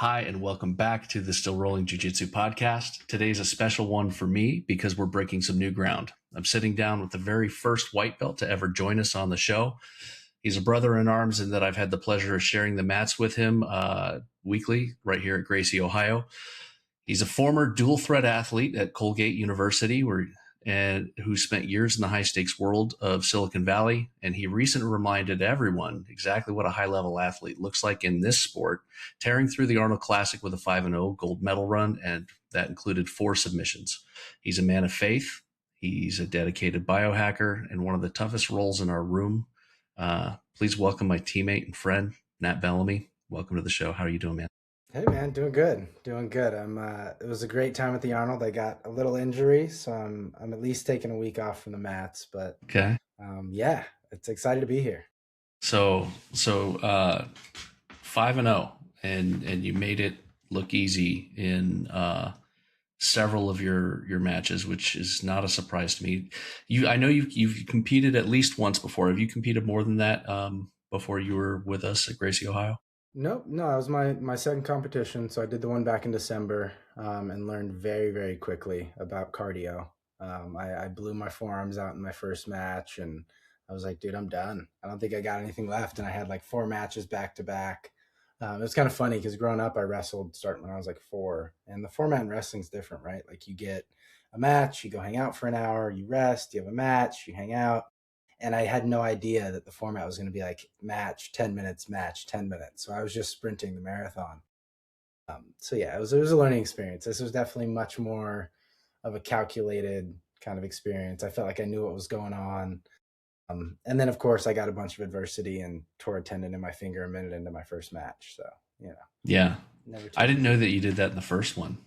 Hi, and welcome back to the Still Rolling Jiu Jitsu podcast. Today's a special one for me because we're breaking some new ground. I'm sitting down with the very first white belt to ever join us on the show. He's a brother in arms in that I've had the pleasure of sharing the mats with him weekly right here at Gracie, Ohio. He's a former dual threat athlete at Colgate University who spent years in the high stakes world of Silicon Valley. And he recently reminded everyone exactly what a high level athlete looks like in this sport, tearing through the Arnold Classic with a 5-0 gold medal run. And that included 4 submissions. He's a man of faith. He's a dedicated biohacker and one of the toughest roles in our room. Please welcome my teammate and friend, Nat Bellamy. Welcome to the show. How are you doing, man? Hey man, doing good. It was a great time at the Arnold. I got a little injury, so I'm at least taking a week off from the mats, but Okay. yeah, it's excited to be here. So 5-0, and you made it look easy in several of your matches, which is not a surprise to me. I know you've competed at least once before. Have you competed more than that before you were with us at Gracie, Ohio? Nope, no, it was my second competition. So I did the one back in December, and learned very, very quickly about cardio. I blew my forearms out in my first match, and I was like, dude, I'm done. I don't think I got anything left. And I had like 4 matches back to back. It was kind of funny because growing up, I wrestled starting when I was like 4, and the format in wrestling is different, right? Like you get a match, you go hang out for an hour, you rest, you have a match, you hang out. And I had no idea that the format was going to be like match 10 minutes, match 10 minutes. So I was just sprinting the marathon. So yeah, it was a learning experience. This was definitely much more of a calculated kind of experience. I felt like I knew what was going on. And then of course I got a bunch of adversity and tore a tendon in my finger a minute into my first match. So, Yeah. never too I didn't know easy. that you did that in the first one.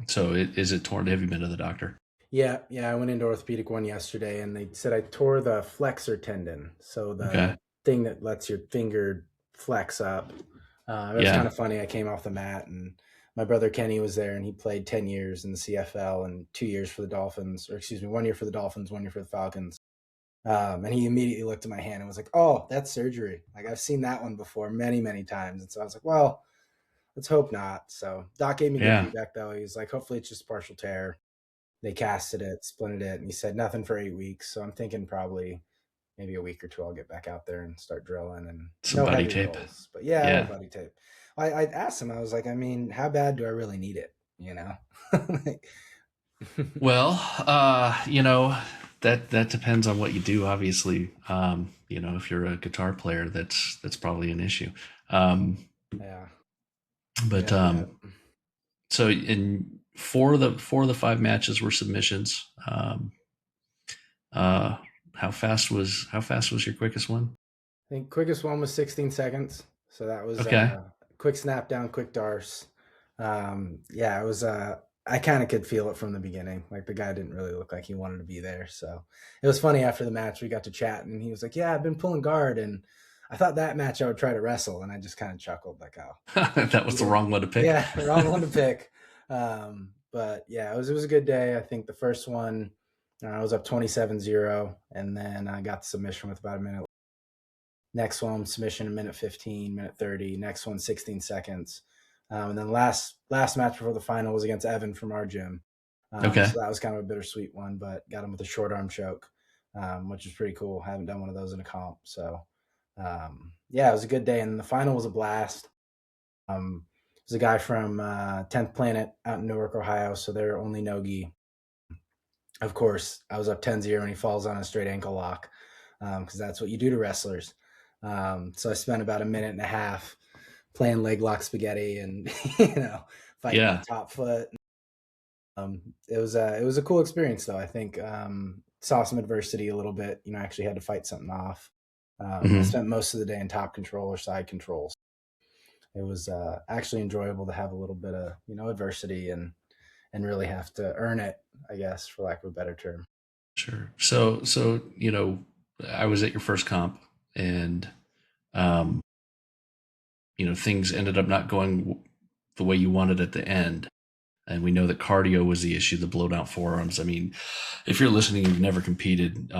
Is it torn? Have you been to the doctor? Yeah, I went into orthopedic one yesterday, and they said I tore the flexor tendon, so Okay. the thing that lets your finger flex up. It was kind Yeah. of funny. I came off the mat, and my brother Kenny was there, and he played 10 years in the CFL and 2 years for the Dolphins, or excuse me, 1 year for the Dolphins, 1 year for the Falcons. And he immediately looked at my hand and was like, "Oh, that's surgery. Like I've seen that one before many, many times." And so I was like, "Well, let's hope not." So Doc gave me good Yeah. feedback though. He was like, "Hopefully it's just partial tear." They casted it, splinted it, and he said nothing for 8 weeks. So I'm thinking probably maybe a week or 2 I'll get back out there and start drilling, and Some no buddy heavy tape. rolls. But yeah, a little Yeah. buddy tape. I asked him, I was like, I mean, how bad do I really need it? You know? Like, Well, that depends on what you do. Obviously, if you're a guitar player, that's probably an issue. Um, yeah. but Yep, yep. so in 4 of the 5 matches were submissions. Uh, how fast was your quickest one? I think quickest one was 16 seconds. So that was Okay. quick snap down, quick darce. Yeah, it was I kind of could feel it from the beginning. Like the guy didn't really look like he wanted to be there. So it was funny after the match we got to chat, and he was like, "Yeah, I've been pulling guard, and I thought that match I would try to wrestle." And I just kind of chuckled like, "Oh, That was you the didn't." wrong one to pick. Yeah, wrong one to pick. But yeah, it was a good day. I think the first one I was up 27-0, and then I got the submission with about a minute. Next one, submission, a minute 15, minute 30. Next one, 16 seconds. And then last match before the final was against Evan from our gym. Okay. So that was kind of a bittersweet one, but got him with a short arm choke, which is pretty cool. Haven't done one of those in a comp. So yeah, it was a good day. And the final was a blast. It was a guy from 10th Planet out in Newark, Ohio. So they're only no-gi. Of course, I was up 10-0 and he falls on a straight ankle lock, because that's what you do to wrestlers. So I spent about a minute and a half playing leg lock spaghetti and fighting on Yeah. top foot. It was a cool experience though. I think saw some adversity a little bit. Actually had to fight something off. I Hmm. spent most of the day in top control or side controls. It was actually enjoyable to have a little bit of adversity and really have to earn it, I guess, for lack of a better term. Sure. So I was at your first comp, and um, things ended up not going the way you wanted at the end. And we know that cardio was the issue, the blown out forearms. I mean, if you're listening and you've never competed,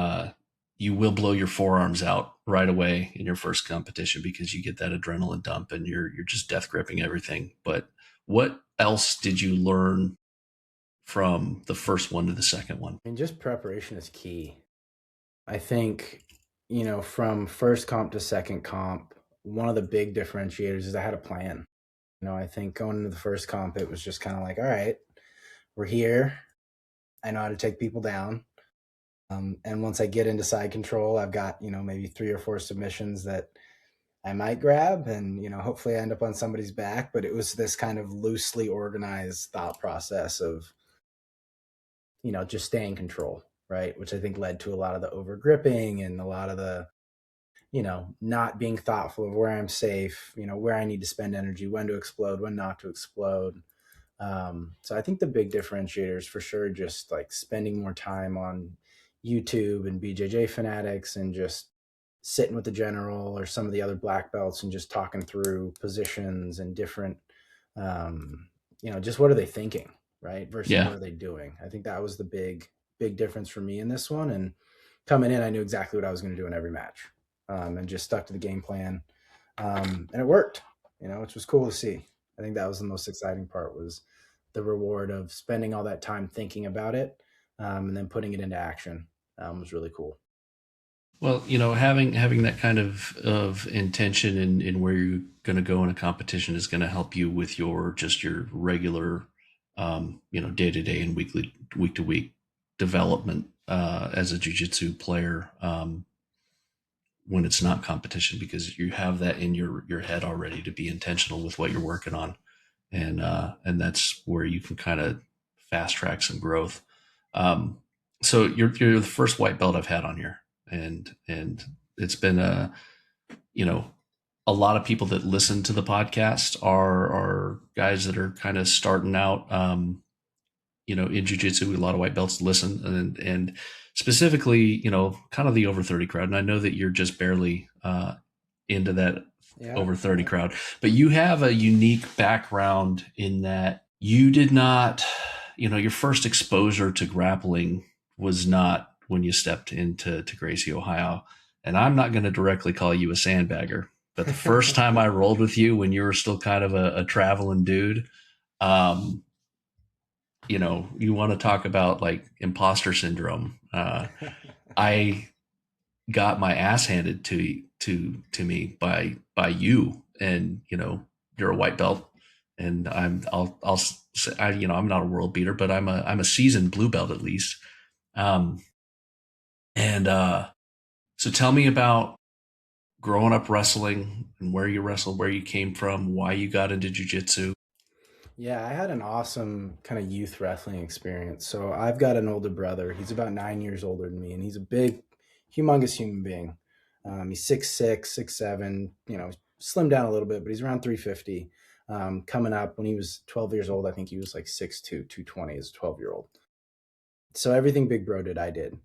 you will blow your forearms out right away in your first competition because you get that adrenaline dump and you're just death gripping everything. But what else did you learn from the first one to the second one? I mean, just preparation is key. I think, from first comp to second comp, one of the big differentiators is I had a plan. I think going into the first comp, it was just kind of like, all right, we're here. I know how to take people down. And once I get into side control, I've got, maybe 3 or 4 submissions that I might grab and, hopefully I end up on somebody's back. But it was this kind of loosely organized thought process of, just stay in control, right? Which I think led to a lot of the over gripping and a lot of the, not being thoughtful of where I'm safe, where I need to spend energy, when to explode, when not to explode. So I think the big differentiator is for sure just like spending more time on YouTube and BJJ fanatics and just sitting with the general or some of the other black belts and just talking through positions and different, just what are they thinking, right? Versus what Yeah. are they doing? I think that was the big difference for me in this one. And coming in, I knew exactly what I was going to do in every match, and just stuck to the game plan. And it worked, which was cool to see. I think that was the most exciting part, was the reward of spending all that time thinking about it, and then putting it into action, was really cool. Well, having that kind of intention in where you're going to go in a competition is going to help you with your regular, day to day and week to week development as a jujitsu player when it's not competition, because you have that in your head already to be intentional with what you're working on, and that's where you can kind of fast track some growth. So you're the first white belt I've had on here, and it's been you know a lot of people that listen to the podcast are guys that are kind of starting out. In jujitsu, a lot of white belts listen, and specifically, kind of the over 30 crowd. And I know that you're just barely into that Yeah, over 30 yeah. crowd, but you have a unique background in that you did not, your first exposure to grappling was not when you stepped into Gracie, Ohio. And I'm not going to directly call you a sandbagger, but the first time I rolled with you when you were still kind of a traveling dude, um, you want to talk about like imposter syndrome. I got my ass handed to me by you, and you're a white belt, and I'll say, I'm not a world beater, but I'm a seasoned blue belt at least. Um, and So tell me about growing up wrestling and where you wrestled, where you came from, why you got into jujitsu. Yeah, I had an awesome kind of youth wrestling experience. So I've got an older brother. He's about 9 years older than me, and he's a big, humongous human being. He's 6'6", 6'7", slimmed down a little bit, but he's around 350. Coming up when he was 12 years old, I think he was like 6'2", 220 as a 12-year-old. So everything Big Bro did, I did.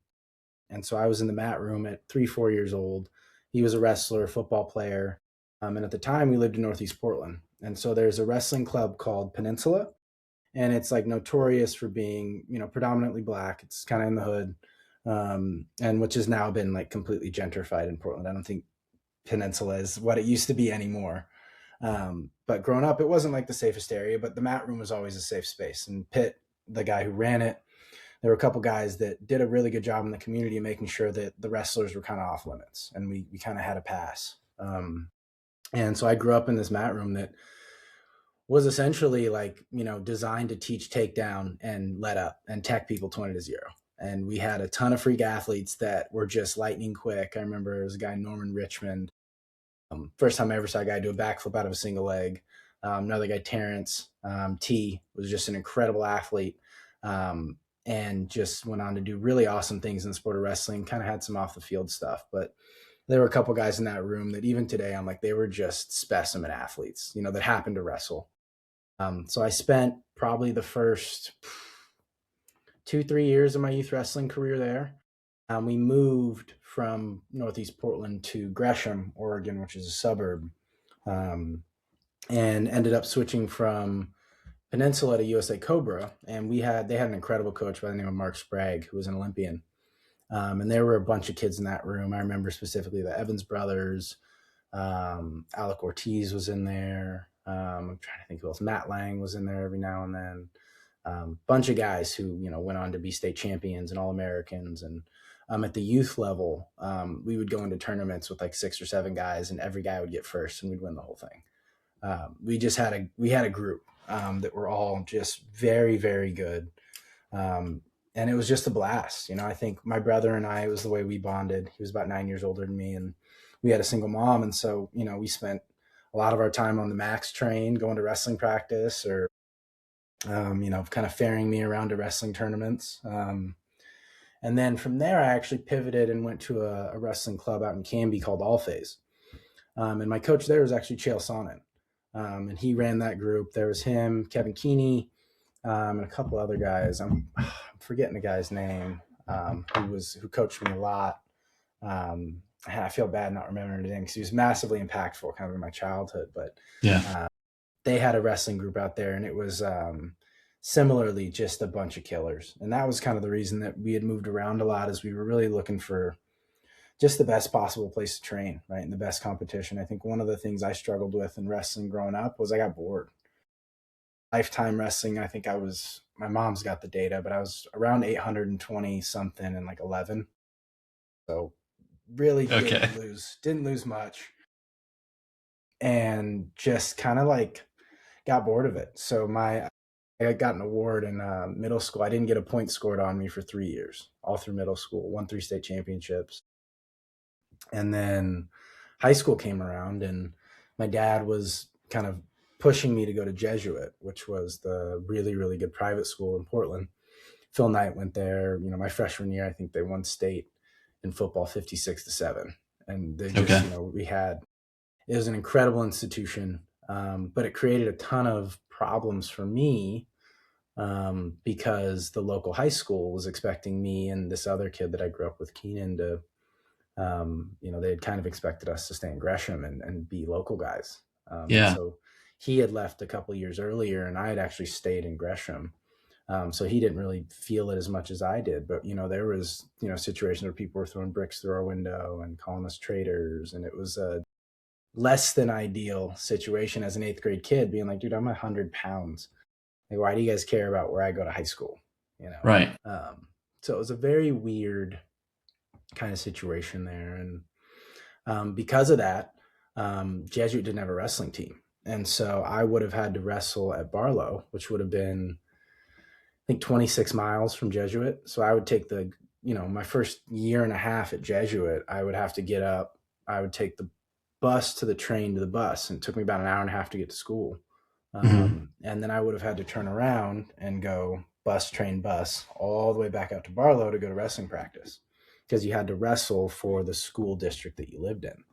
And so I was in the mat room at 3, 4 years old. He was a wrestler, football player. And at the time, we lived in Northeast Portland. And so there's a wrestling club called Peninsula, and it's like notorious for being, predominantly black. It's kind of in the hood, and which has now been like completely gentrified in Portland. I don't think Peninsula is what it used to be anymore. But growing up, it wasn't like the safest area, but the mat room was always a safe space. And Pitt, the guy who ran it, there were a couple guys that did a really good job in the community of making sure that the wrestlers were kind of off limits, and we kind of had a pass. And so I grew up in this mat room that was essentially like, designed to teach takedown and let up and tech people 20-0. And we had a ton of freak athletes that were just lightning quick. I remember there was a guy, Norman Richmond. First time I ever saw a guy do a backflip out of a single leg. Another guy, Terrence T, was just an incredible athlete, and just went on to do really awesome things in the sport of wrestling. Kind of had some off the field stuff, but there were a couple guys in that room that even today I'm like, they were just specimen athletes, that happened to wrestle. So I spent probably the first 2, 3 years of my youth wrestling career there. We moved from Northeast Portland to Gresham, Oregon, which is a suburb, um, and ended up switching from Peninsula to USA Cobra. And they had an incredible coach by the name of Mark Sprague, who was an Olympian. And there were a bunch of kids in that room. I remember specifically the Evans brothers. Alec Ortiz was in there. I'm trying to think who else. Matt Lang was in there every now and then. Bunch of guys who went on to be state champions and All-Americans. And at the youth level, we would go into tournaments with like 6 or 7 guys, and every guy would get first, and we'd win the whole thing. We had a group that were all just very, very good. And it was just a blast. I think my brother and I, it was the way we bonded. He was about 9 years older than me, and we had a single mom. And so, we spent a lot of our time on the Max train, going to wrestling practice, or, kind of ferrying me around to wrestling tournaments. And then from there, I actually pivoted and went to a wrestling club out in Canby called All Phase. And my coach there was actually Chael Sonnen. And he ran that group. There was him, Kevin Keeney, and a couple other guys. I'm forgetting the guy's name, who coached me a lot. I feel bad not remembering his name because he was massively impactful kind of in my childhood. But they had a wrestling group out there, and it was similarly just a bunch of killers. And that was kind of the reason that we had moved around a lot, is we were really looking for just the best possible place to train, right? And the best competition. I think one of the things I struggled with in wrestling growing up was I got bored. Lifetime wrestling, I think my mom's got the data, but I was around 820 something and like 11. So really didn't lose much. And just kind of like got bored of it. So I got an award in middle school. I didn't get a point scored on me for 3 years, all through middle school, won 3 state championships. And then high school came around, and my dad was kind of pushing me to go to Jesuit, which was the really, really good private school in Portland. Phil Knight went there. My freshman year, I think they won state in football 56-7. And they just, it was an incredible institution, but it created a ton of problems for me because the local high school was expecting me and this other kid that I grew up with, Keenan, to, they had kind of expected us to stay in Gresham and be local guys. So he had left a couple of years earlier, and I had actually stayed in Gresham. So he didn't really feel it as much as I did. But, there was, situations where people were throwing bricks through our window and calling us traitors. And it was a less than ideal situation as an 8th grade kid, being like, dude, I'm 100 pounds. Like, why do you guys care about where I go to high school? Right. So it was a very weird kind of situation there. And because of that, Jesuit didn't have a wrestling team. And so I would have had to wrestle at Barlow, which would have been, I think, 26 miles from Jesuit. So I would take my first year and a half at Jesuit, I would have to get up. I would take the bus to the train to the bus, and it took me about an hour and a half to get to school. And then I would have had to turn around and go bus, train, bus, all the way back out to Barlow to go to wrestling practice, because you had to wrestle for the school district that you lived in.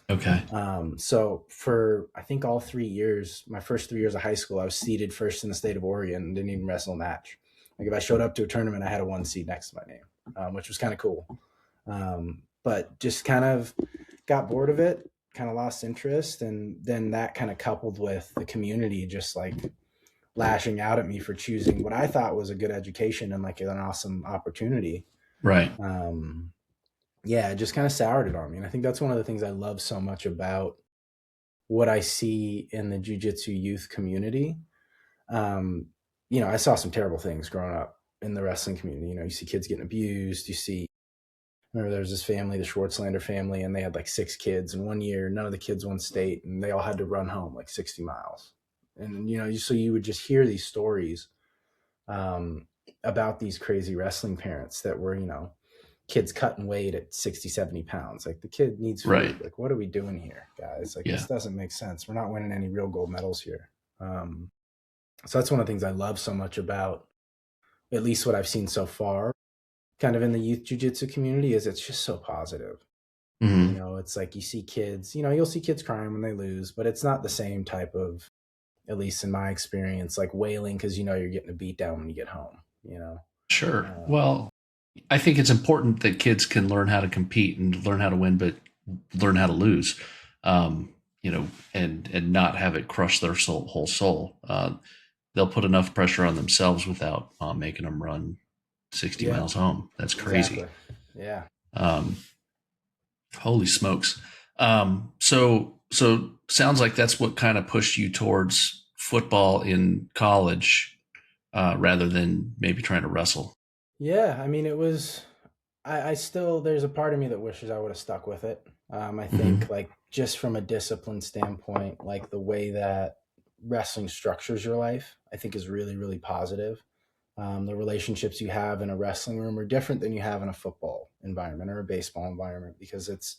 Okay. So for, I think, all 3 years, my first 3 years of high school, I was seeded first in the state of Oregon and didn't even wrestle a match. Like, if I showed up to a tournament, I had a 1 seed next to my name, which was kind of cool. But just kind of got bored of it, kind of lost interest. And then that kind of coupled with the community just like lashing out at me for choosing what I thought was a good education and like an awesome opportunity. Right. It just kind of soured it on me. And I think that's one of the things I love so much about what I see in the Jiu Jitsu youth community. I saw some terrible things growing up in the wrestling community. You see kids getting abused. Remember there was this family, the Schwartzlander family, and they had like 6 kids. And one year, none of the kids won state, and they all had to run home like 60 miles. And, so you would just hear these stories about these crazy wrestling parents that were, kids cutting weight at 60, 70 pounds. Like, the kid needs food. Right. Like, what are we doing here, guys? Like, This doesn't make sense. We're not winning any real gold medals here. So that's one of the things I love so much about, at least what I've seen so far, kind of in the youth jiu-jitsu community, is it's just so positive. It's like you see kids, you'll see kids crying when they lose, but it's not the same type of, at least in my experience, like wailing because you're getting a beat down when you get home. Sure. Well, I think it's important that kids can learn how to compete and learn how to win, but learn how to lose, and not have it crush their whole soul. They'll put enough pressure on themselves without making them run 60 miles home. That's crazy. Yeah. Um, Holy smokes. So sounds like that's what kind of pushed you towards football in college, rather than maybe trying to wrestle. Yeah, I mean, it was. I still there's a part of me that wishes I would have stuck with it. I think Hmm. like just from a discipline standpoint, like the way that wrestling structures your life, I think is really really positive. The relationships you have in a wrestling room are different than you have in a football environment or a baseball environment because it's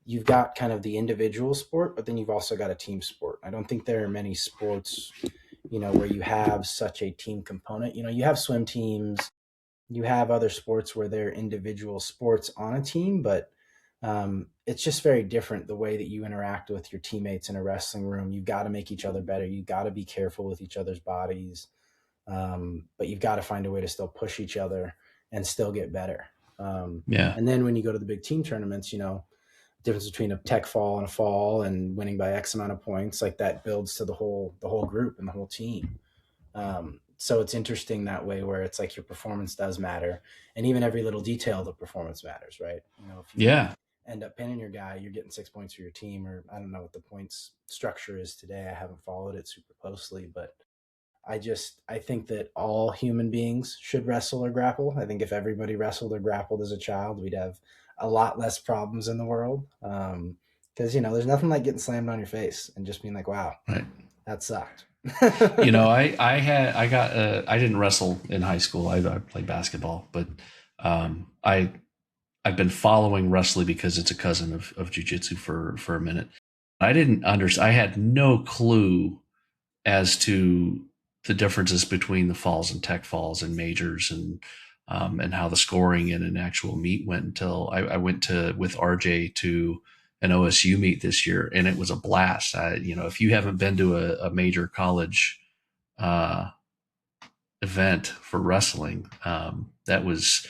you've got kind of the individual sport, but then you've also got a team sport. I don't think there are many sports, where you have such a team component. You have swim teams, you have other sports where they're individual sports on a team, but it's just very different the way that you interact with your teammates in a wrestling room. You've got to make each other better. You've got to be careful with each other's bodies, but you've got to find a way to still push each other and still get better. Um, Yeah. and then when you go to the big team tournaments, difference between a tech fall and a fall and winning by X amount of points, like that builds to the whole group and the whole team. So it's interesting that way where it's like your performance does matter, and even every little detail of the performance matters, right? If you Yeah. end up pinning your guy, you're getting 6 points for your team, or I don't know what the points structure is today. I haven't followed it super closely, but I think that all human beings should wrestle or grapple. I think if everybody wrestled or grappled as a child, we'd have a lot less problems in the world. Because there's nothing like getting slammed on your face and just being like, "Wow, Right. that sucked." I didn't wrestle in high school. I played basketball, but I've been following wrestling because it's a cousin of jujitsu for a minute. I didn't understand. I had no clue as to the differences between the falls and tech falls and majors, and how the scoring in an actual meet went until I went to with RJ to an OSU meet this year, and it was a blast. If you haven't been to a major college uh, event for wrestling, that was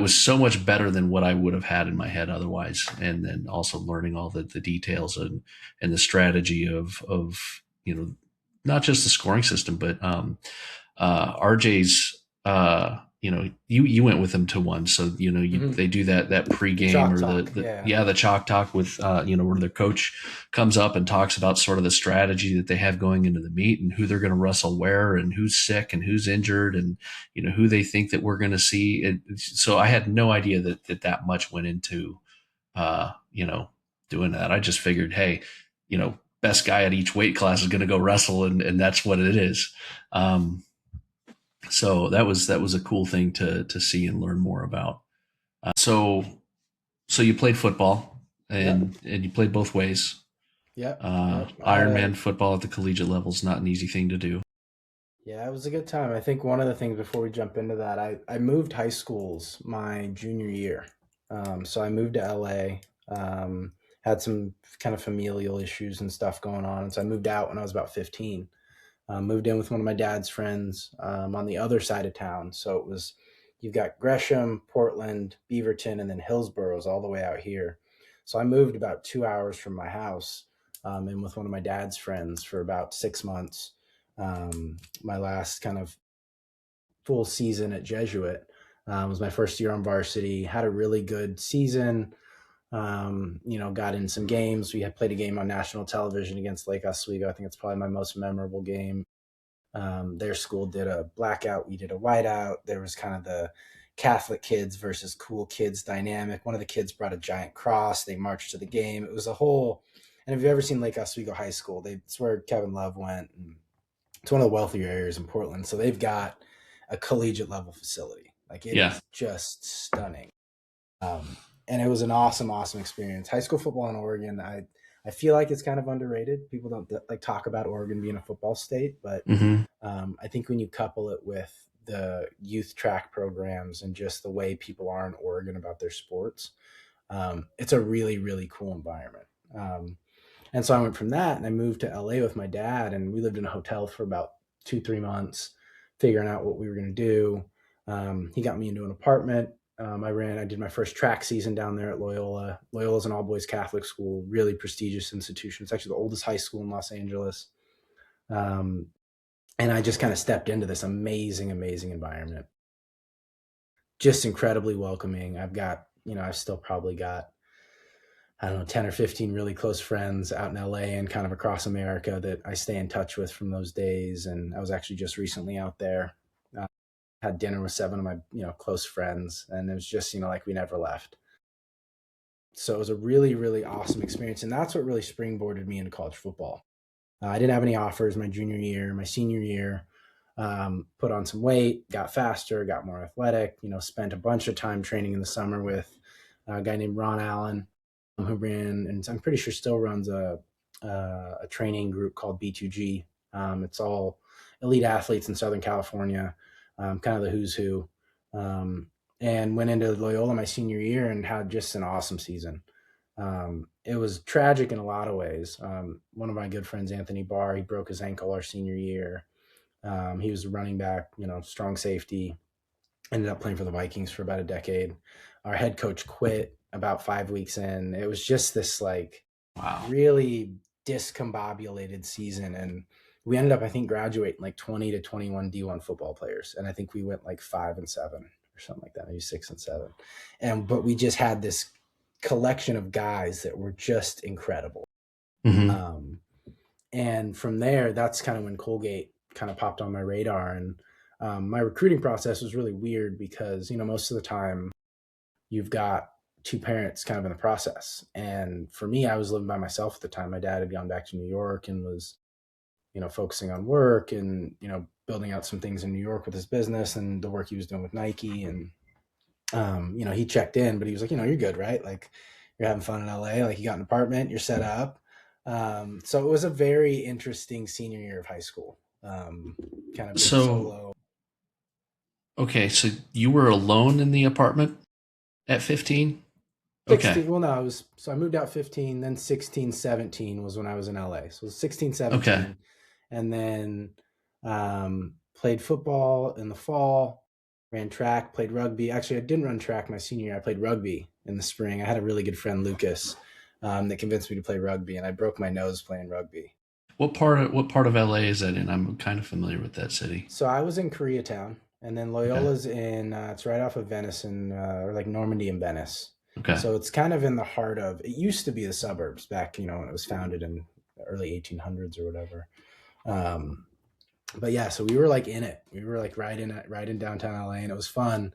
so much better than what I would have had in my head otherwise. And then also learning all the details and the strategy of not just the scoring system, but RJ's. You went with him to one, so Mhm. they do that pregame Chalk or talk, the yeah. yeah, the chalk talk with where their coach comes up and talks about sort of the strategy that they have going into the meet and who they're going to wrestle where and who's sick and who's injured and who they think that we're going to see. So I had no idea that much went into uh, you know doing that. I just figured, hey, best guy at each weight class is going to go wrestle, and that's what it is. So that was a cool thing to see and learn more about. So you played football Yep. and you played both ways. Yep. Yep. I had a Ironman football at the collegiate level is not an easy thing to do. Yeah, it was a good time. I think one of the things before we jump into that, I moved high schools my junior year. So I moved to LA, had some kind of familial issues and stuff going on. And so I moved out when I was about 15. Moved in with one of my dad's friends on the other side of town. So it was, you've got Gresham, Portland, Beaverton, and then Hillsboro's all the way out here. So I moved about 2 hours from my house in with one of my dad's friends for about 6 months. My last kind of full season at Jesuit was my first year on varsity. Had a really good season. Got in some games. We had played a game on national television against Lake Oswego. I think it's probably my most memorable game. Their school did a blackout. We did a whiteout. There was kind of the Catholic kids versus cool kids dynamic. One of the kids brought a giant cross. They marched to the game. It was a whole. And if you've ever seen Lake Oswego High School, it's where Kevin Love went. And it's one of the wealthier areas in Portland. So they've got a collegiate level facility. Like it Yeah. is just stunning. Um, and it was an awesome, awesome experience. High school football in Oregon, I feel like it's kind of underrated. People don't like talk about Oregon being a football state, but Hmm. I think when you couple it with the youth track programs and just the way people are in Oregon about their sports, it's a really, really cool environment. And so I went from that and I moved to LA with my dad, and we lived in a hotel for about 2, 3 months, figuring out what we were going to do. He got me into an apartment. I did my first track season down there at Loyola. Loyola is an all boys Catholic school, really prestigious institution. It's actually the oldest high school in Los Angeles. Um, and I just kind of stepped into this amazing, amazing environment. Just incredibly welcoming. I've got I've still probably got, I don't know, 10 or 15 really close friends out in LA and kind of across America that I stay in touch with from those days. And I was actually just recently out there, uh, had dinner with 7 of my, close friends. And it was just, like we never left. So it was a really, really awesome experience. And that's what really springboarded me into college football. I didn't have any offers my junior year, my senior year. Put on some weight, got faster, got more athletic. Spent a bunch of time training in the summer with a guy named Ron Allen, who ran, and I'm pretty sure still runs a training group called B2G. It's all elite athletes in Southern California, kind of the who's who. And went into Loyola my senior year and had just an awesome season. It was tragic in a lot of ways. One of my good friends, Anthony Barr, he broke his ankle our senior year. He was a running back, strong safety, ended up playing for the Vikings for about a decade. Our head coach quit about 5 weeks in. It was just this like Wow. really discombobulated season. And we ended up, I think, graduating like 20 to 21 D1 football players. And I think we went like 5-7 or something like that, maybe 6-7. But we just had this collection of guys that were just incredible. Mm-hmm. And from there, that's kind of when Colgate kind of popped on my radar. And my recruiting process was really weird because, most of the time you've got 2 parents kind of in the process. And for me, I was living by myself at the time. My dad had gone back to New York and was, focusing on work and, building out some things in New York with his business and the work he was doing with Nike. And, he checked in, but he was like, you're good, right? Like you're having fun in LA. Like you got an apartment, you're set up. So it was a very interesting senior year of high school. Kind of big So, solo. okay, so you were alone in the apartment at 15? Okay. 16. Well, no, so I moved out 15, then 16, 17 was when I was in LA. So it was 16, Okay. 17. And then played football in the fall, ran track, played rugby. Actually, I didn't run track my senior year. I played rugby in the spring. I had a really good friend, Lucas, that convinced me to play rugby, and I broke my nose playing rugby. What part of LA is that in? I'm kind of familiar with that city. So I was in Koreatown, and then Okay. Loyola's in, it's right off of Venice and, or like Normandy and Venice. Okay. So it's kind of in the heart of, it used to be the suburbs back, when it was founded in the early 1800s or whatever. Um, but yeah, so we were like in it. We were like right in downtown LA, and it was fun.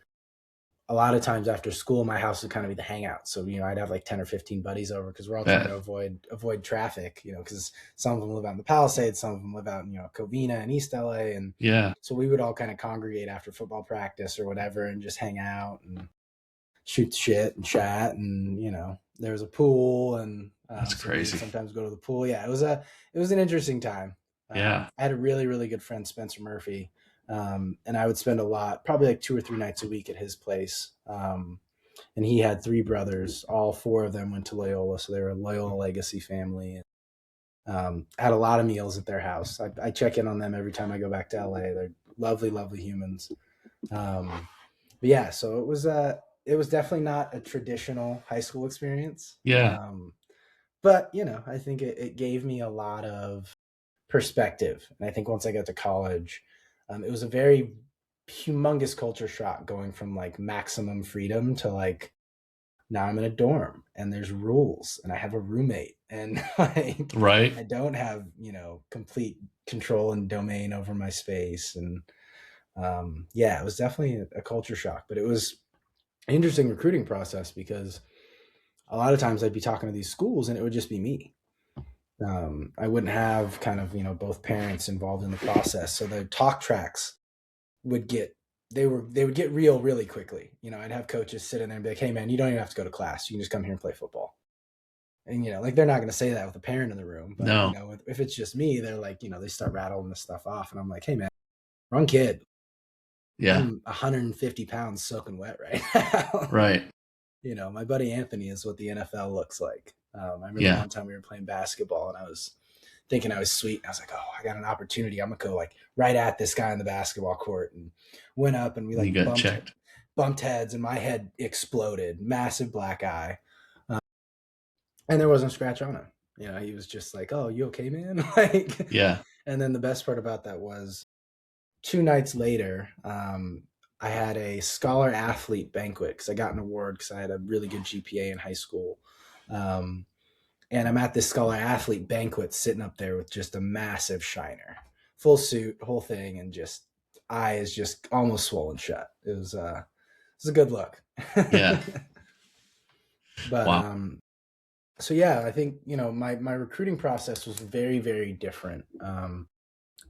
A lot of times after school, my house would kind of be the hangout. So, I'd have like 10 or 15 buddies over because we're all trying Bet. to avoid traffic, because some of them live out in the Palisades, some of them live out in, Covina and East LA. And Yeah. so we would all kind of congregate after football practice or whatever and just hang out and shoot shit and chat. And, there was a pool, and That's so we would crazy. sometimes go to the pool. Yeah, it was an interesting time. Yeah. I had a really, really good friend, Spencer Murphy. And I would spend probably like 2 or 3 nights a week at his place. And he had 3 brothers. All 4 of them went to Loyola, so they were a Loyola legacy family. Had a lot of meals at their house. I check in on them every time I go back to LA. They're lovely, lovely humans. But yeah, so it was definitely not a traditional high school experience. Yeah. But I think it gave me a lot of perspective. And I think once I got to college, it was a very humongous culture shock going from like maximum freedom to like now I'm in a dorm and there's rules and I have a roommate and like Right. I don't have, complete control and domain over my space. And yeah, it was definitely a culture shock, but it was an interesting recruiting process because a lot of times I'd be talking to these schools and it would just be me. I wouldn't have kind of, both parents involved in the process. So the talk tracks would get, they would get real really quickly. I'd have coaches sit in there and be like, hey man, you don't even have to go to class. You can just come here and play football. And, like they're not going to say that with a parent in the room, but No. if it's just me, they're like, they start rattling this stuff off. And I'm like, hey man, wrong kid. Yeah. I'm 150 pounds soaking wet right now. Right. My buddy Anthony is what the NFL looks like. I remember Yeah. one time we were playing basketball and I was thinking I was sweet. And I was like, oh, I got an opportunity. I'm going to go like right at this guy in the basketball court, and went up and we You like got checked. bumped heads and my head exploded, massive black eye. And there wasn't a scratch on him. He was just like, oh, you okay, man? Yeah. And then the best part about that was 2 nights later, I had a scholar athlete banquet because I got an award because I had a really good GPA in high school. Um, and I'm at this scholar athlete banquet sitting up there with just a massive shiner, full suit, whole thing, and just eye is just almost swollen shut. It was a good look. Yeah. But Wow. so yeah, I think my recruiting process was very very different.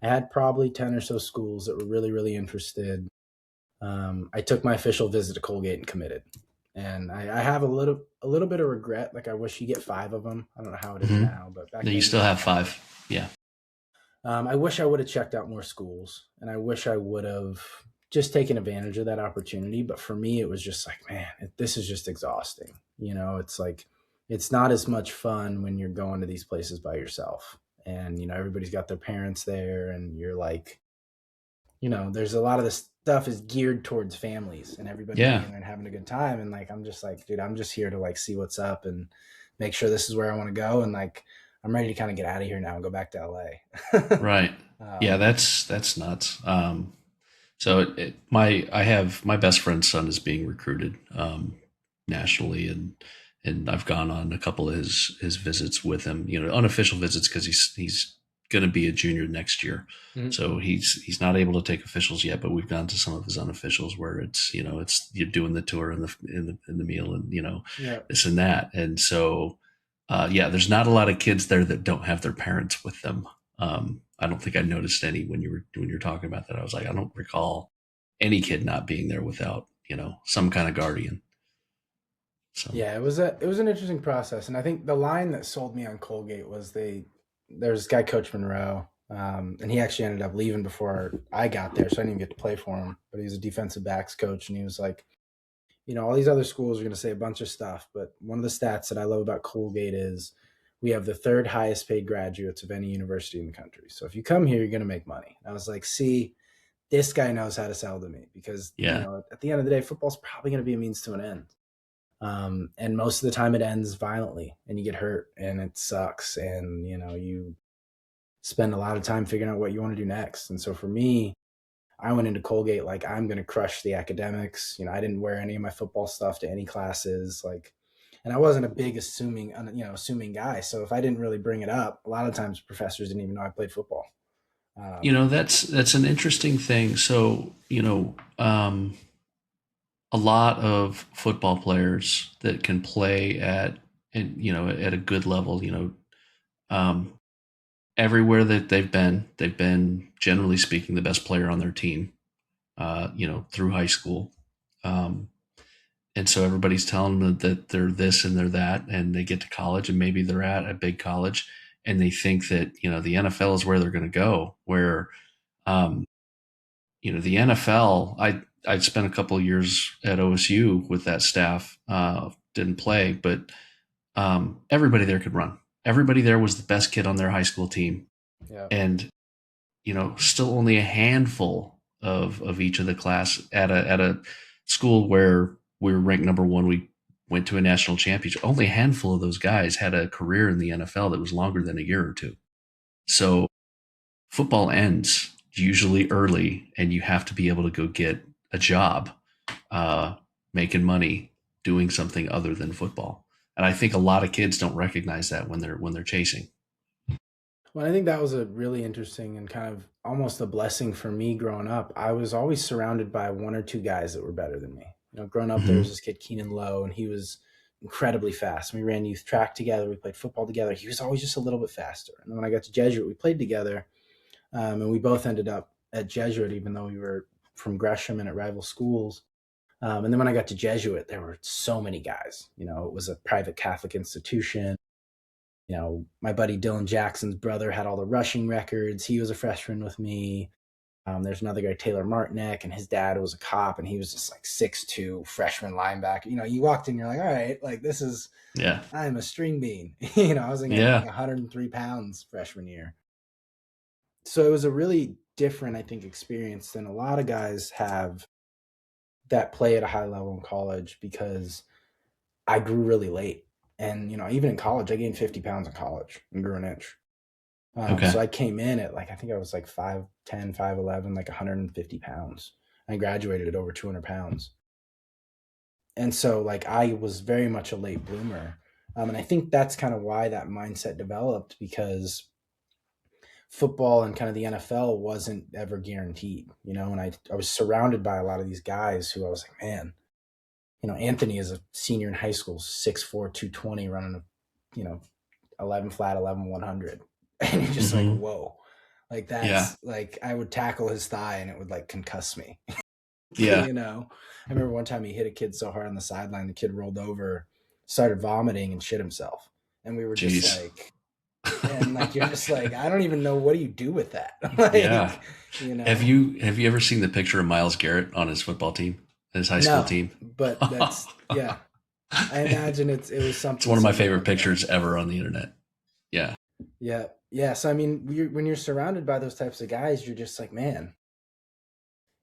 I had probably 10 or so schools that were really really interested. I took my official visit to Colgate and committed, and I have a little bit of regret. Like I wish you get 5 of them. I don't know how it is Hmm. now, but back You then you still got have 5. 5. Yeah. I wish I would have checked out more schools, and I wish I would have just taken advantage of that opportunity. But for me, it was just like, man, this is just exhausting. It's like it's not as much fun when you're going to these places by yourself, and everybody's got their parents there, and you're like, there's a lot of this stuff is geared towards families and everybody Yeah. being there and having a good time. And like, I'm just like, dude, I'm just here to like see what's up and make sure this is where I want to go. And like, I'm ready to kind of get out of here now and go back to LA. Right. Yeah, um, that's nuts. So I have my best friend's son is being recruited nationally, and I've gone on a couple of his visits with him, unofficial visits because he's going to be a junior next year. mhm. So he's not able to take officials yet, but we've gone to some of his unofficials where it's you're doing the tour and the meal and Yeah. this and that, and so yeah, there's not a lot of kids there that don't have their parents with them. I don't think I noticed any when you were talking about that. I was like, I don't recall any kid not being there without some kind of guardian. So Yeah, it was an interesting process, and I think the line that sold me on Colgate was there's this guy Coach Monroe, and he actually ended up leaving before I got there, so I didn't even get to play for him. But he was a defensive backs coach, and he was like, all these other schools are going to say a bunch of stuff, but one of the stats that I love about Colgate is we have the third highest paid graduates of any university in the country. So if you come here, you're going to make money. And I was like, see, this guy knows how to sell to me because yeah, at the end of the day, football's probably going to be a means to an end. And most of the time it ends violently and you get hurt and it sucks. And, you spend a lot of time figuring out what you want to do next. And so for me, I went into Colgate like I'm going to crush the academics. I didn't wear any of my football stuff to any classes. Like, and I wasn't a big assuming guy. So if I didn't really bring it up, a lot of times professors didn't even know I played football. that's an interesting thing. So a lot of football players that can play at a good level, um, everywhere that they've been generally speaking the best player on their team, through high school. Um, and so everybody's telling them that they're this and they're that, and they get to college and maybe they're at a big college and they think that the NFL is where they're going to go. Where um, the NFL, I spent a couple of years at OSU with that staff. Didn't play, but everybody there could run. Everybody there was the best kid on their high school team, Yeah. and still only a handful of each of the class at a school where we were ranked number one. We went to a national championship. Only a handful of those guys had a career in the NFL that was longer than a year or two. So football ends usually early, and you have to be able to go get a job, uh, making money, doing something other than football. And I think a lot of kids don't recognize that when they're chasing. Well, I think that was a really interesting and kind of almost a blessing for me growing up. I was always surrounded by one or two guys that were better than me. Growing up, there was Mm-hmm. this kid, Keenan Lowe, and he was incredibly fast. We ran youth track together. We played football together. He was always just a little bit faster. And then when I got to Jesuit, we played together, and we both ended up at Jesuit, even though we were from Gresham and at rival schools. And then when I got to Jesuit, there were so many guys. It was a private Catholic institution. My buddy Dylan Jackson's brother had all the rushing records. He was a freshman with me. There's another guy, Taylor Martinek, and his dad was a cop, and he was just like 6'2" freshman linebacker. You walked in, you're like, all right, like this is, Yeah, I'm a string bean. I was like yeah. 103 pounds freshman year. So it was a really different, I think, experience than a lot of guys have that play at a high level in college because I grew really late. And, even in college, I gained 50 pounds in college and grew an inch. Okay. So I came in at like, I think I was like 5'10", 5'11", like 150 pounds. I graduated at over 200 pounds. And so like I was very much a late bloomer. And I think that's kind of why that mindset developed, because football and kind of the NFL wasn't ever guaranteed, and I was surrounded by a lot of these guys who I was like, man, Anthony is a senior in high school, 6'4", 220, running a, 11 flat, 11 100. And you're just like, Mm-hmm. whoa, like Yeah. that's like, I would tackle his thigh and it would like concuss me. Yeah. I remember one time he hit a kid so hard on the sideline, the kid rolled over, started vomiting and shit himself. And we were just Jeez. like, and like, you're just like, I don't even know, what do you do with that? Like, Yeah. you Have know, you have you ever seen the picture of Miles Garrett on his football team, his high school no, team? but that's, yeah, I imagine it was It's something one of my similar favorite like that. pictures ever on the internet. Yeah. Yeah. Yeah. So, I mean, when you're surrounded by those types of guys, you're just like, man,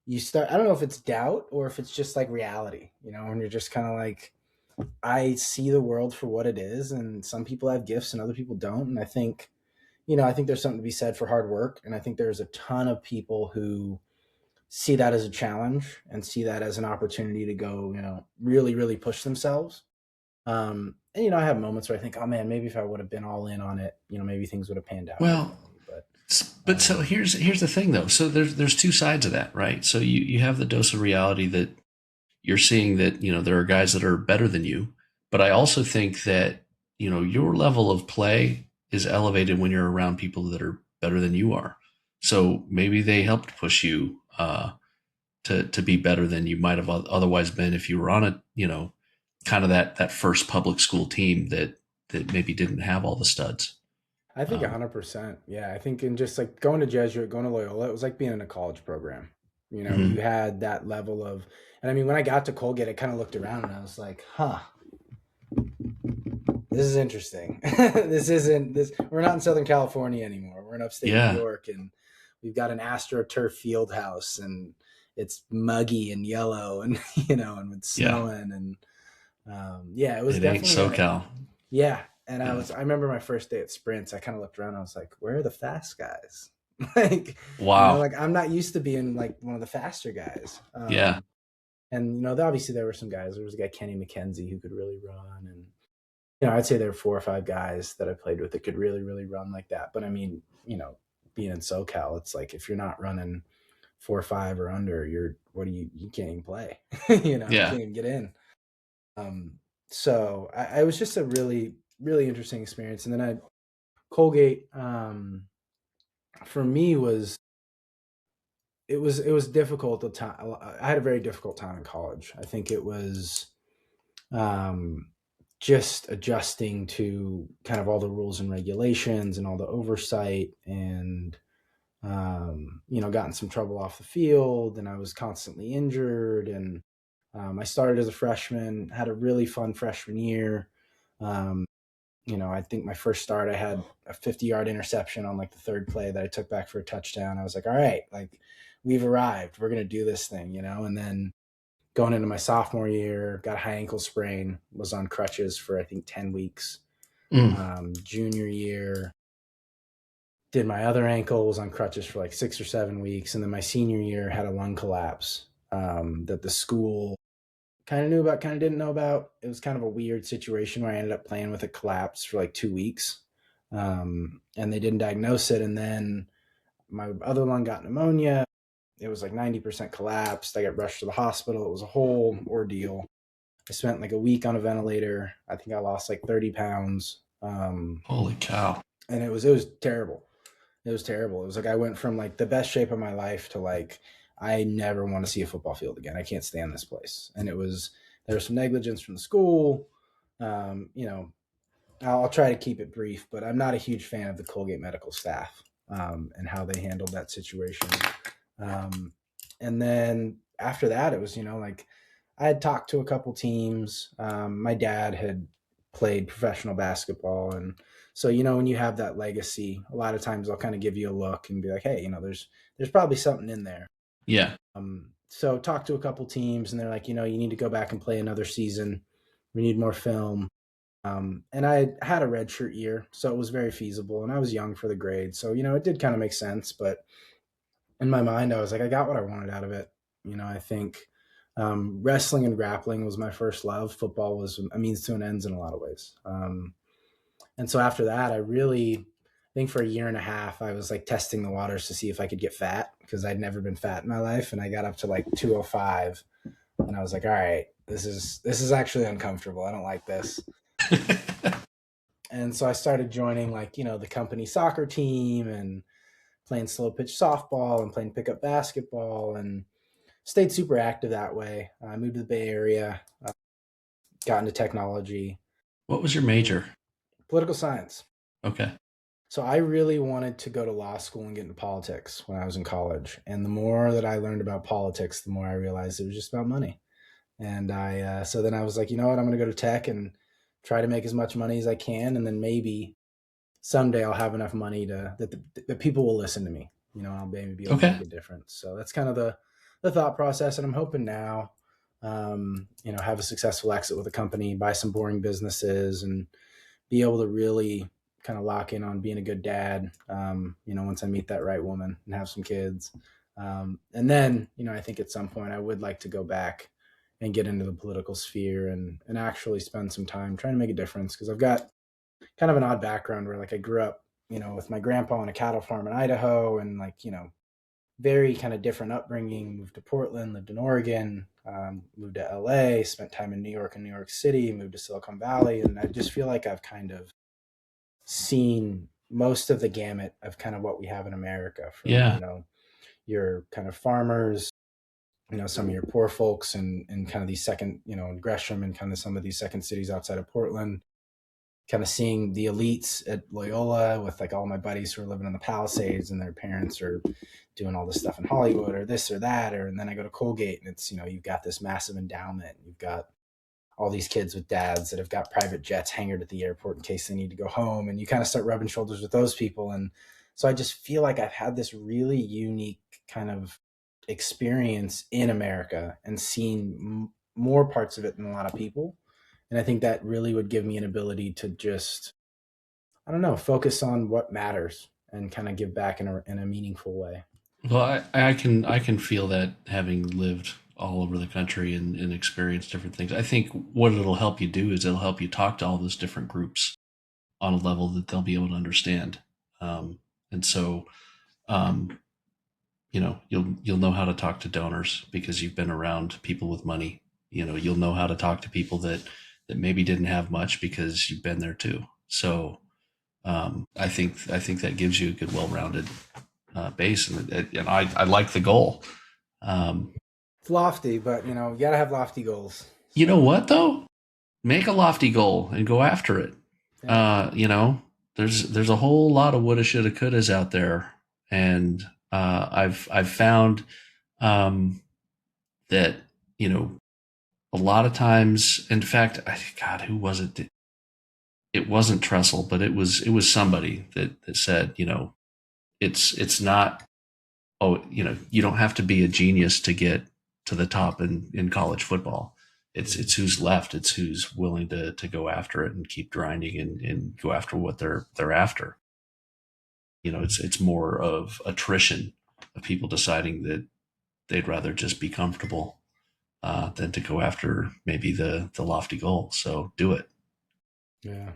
you start, I don't know if it's doubt or if it's just like reality, and you're just kind of like, I see the world for what it is. And some people have gifts and other people don't. And I think there's something to be said for hard work. And I think there's a ton of people who see that as a challenge and see that as an opportunity to go, really, really push themselves. And I have moments where I think, oh man, maybe if I would have been all in on it, maybe things would have panned out Well, differently. But so here's the thing though. So there's two sides of that, right? So you have the dose of reality that you're seeing that, there are guys that are better than you, but I also think that, your level of play is elevated when you're around people that are better than you are. So maybe they helped push you to be better than you might have otherwise been if you were on a, kind of that first public school team that maybe didn't have all the studs. I think Um, 100%. Yeah, I think in just like going to Jesuit, going to Loyola, it was like being in a college program. You mhm. had that level of, and I mean, when I got to Colgate, I kind of looked around and I was like, huh, this is interesting. This isn't this. We're not in Southern California anymore. We're in upstate New Yeah, York, and we've got an AstroTurf field house, and it's muggy and yellow, and and it's yeah, snowing, and yeah, it was it ain't definitely a SoCal. yeah. And Yeah. I remember my first day at sprints. I kind of looked around. I was like, where are the fast guys? Like, Wow. like I'm not used to being like one of the faster guys. Yeah. And obviously there were some guys. There was a guy Kenny McKenzie who could really run, and I'd say there were 4 or 5 guys that I played with that could really, really run like that. But I mean, being in SoCal, it's like if you're not running 4 or 5 or under, you can't even play. You Yeah. can't even get in. Um, so I was just a really, really interesting experience. And then Colgate, for me it was difficult at time. I had a very difficult time in college. I think it was um, just adjusting to kind of all the rules and regulations and all the oversight, and got in some trouble off the field, and I was constantly injured, and I started as a freshman, had a really fun freshman year. um, I think my first start, I had a 50-yard interception on like the third play that I took back for a touchdown. I was like, all right, like we've arrived, we're going to do this thing, and then going into my sophomore year, got a high ankle sprain, was on crutches for I think 10 weeks. Mm. Junior year, did my other ankle, was on crutches for like 6 or 7 weeks. And then my senior year had a lung collapse that the school kind of knew about, kind of didn't know about. It was kind of a weird situation where I ended up playing with a collapse for like 2 weeks. And they didn't diagnose it. And then my other lung got pneumonia. It was like 90% collapsed. I got rushed to the hospital. It was a whole ordeal. I spent like a week on a ventilator. I think I lost like 30 pounds. Holy cow. And it was terrible. It was terrible. It was like I went from like the best shape of my life to like I never want to see a football field again. I can't stand this place. And there was some negligence from the school. Um, you know, I'll try to keep it brief, but I'm not a huge fan of the Colgate medical staff and how they handled that situation. Um, and then after that, it was, like I had talked to a couple teams. My dad had played professional basketball. And so, when you have that legacy, a lot of times they'll kind of give you a look and be like, hey, there's probably something in there. Yeah. So talked to a couple teams and they're like, you need to go back and play another season. We need more film. And I had a redshirt year, so it was very feasible. And I was young for the grade. So, it did kind of make sense. But in my mind, I was like, I got what I wanted out of it. I think wrestling and grappling was my first love. Football was a means to an end in a lot of ways. And so after that, I think for a year and a half, I was like testing the waters to see if I could get fat because I'd never been fat in my life. And I got up to like 205 and I was like, all right, this is actually uncomfortable. I don't like this. And so I started joining like, the company soccer team and playing slow pitch softball and playing pickup basketball and stayed super active that way. I moved to the Bay Area, got into technology, What was your major? political science. Okay. So I really wanted to go to law school and get into politics when I was in college. And the more that I learned about politics, the more I realized it was just about money. And so then I was like, you know what, I'm going to go to tech and try to make as much money as I can. And then maybe someday I'll have enough money that people will listen to me, I'll maybe be able to Okay. make a difference. So that's kind of the thought process. And I'm hoping now, have a successful exit with a company, buy some boring businesses and be able to really kind of lock in on being a good dad, once I meet that right woman and have some kids. And then, I think at some point I would like to go back and get into the political sphere and actually spend some time trying to make a difference. Cause I've got kind of an odd background where like I grew up, with my grandpa on a cattle farm in Idaho and like, very kind of different upbringing, moved to Portland, lived in Oregon, moved to LA, spent time in New York and New York City, moved to Silicon Valley. And I just feel like I've kind of seen most of the gamut of kind of what we have in America from, Yeah. your kind of farmers, some of your poor folks and kind of these second, in Gresham and kind of some of these second cities outside of Portland, kind of seeing the elites at Loyola with like all my buddies who are living in the Palisades and their parents are doing all this stuff in Hollywood or this or that. And then I go to Colgate and it's, you've got this massive endowment. You've got all these kids with dads that have got private jets hangared at the airport in case they need to go home. And you kind of start rubbing shoulders with those people. And so I just feel like I've had this really unique kind of experience in America and seen more parts of it than a lot of people. And I think that really would give me an ability to just, I don't know, focus on what matters and kind of give back in a meaningful way. Well, I can feel that having lived all over the country and experienced different things. I think what it'll help you do is it'll help you talk to all those different groups on a level that they'll be able to understand. And so, um, you'll know how to talk to donors because you've been around people with money. You'll know how to talk to people that maybe didn't have much because you've been there too. So I think that gives you a good, well-rounded base, and I like the goal. Um, It's lofty, but you got to have lofty goals. you So know what though? Make a lofty goal and go after it. yeah, There's a whole lot of woulda, shoulda, couldas out there, and I've found that you know a lot of times. In fact, God, who was it? It wasn't Trestle, but it was somebody that said, it's not. Oh, you don't have to be a genius to get to the top in college football. It's who's left. It's who's willing to go after it and keep grinding and go after what they're after. It's more of attrition of people deciding that they'd rather just be comfortable than to go after maybe the lofty goal. So do it. yeah.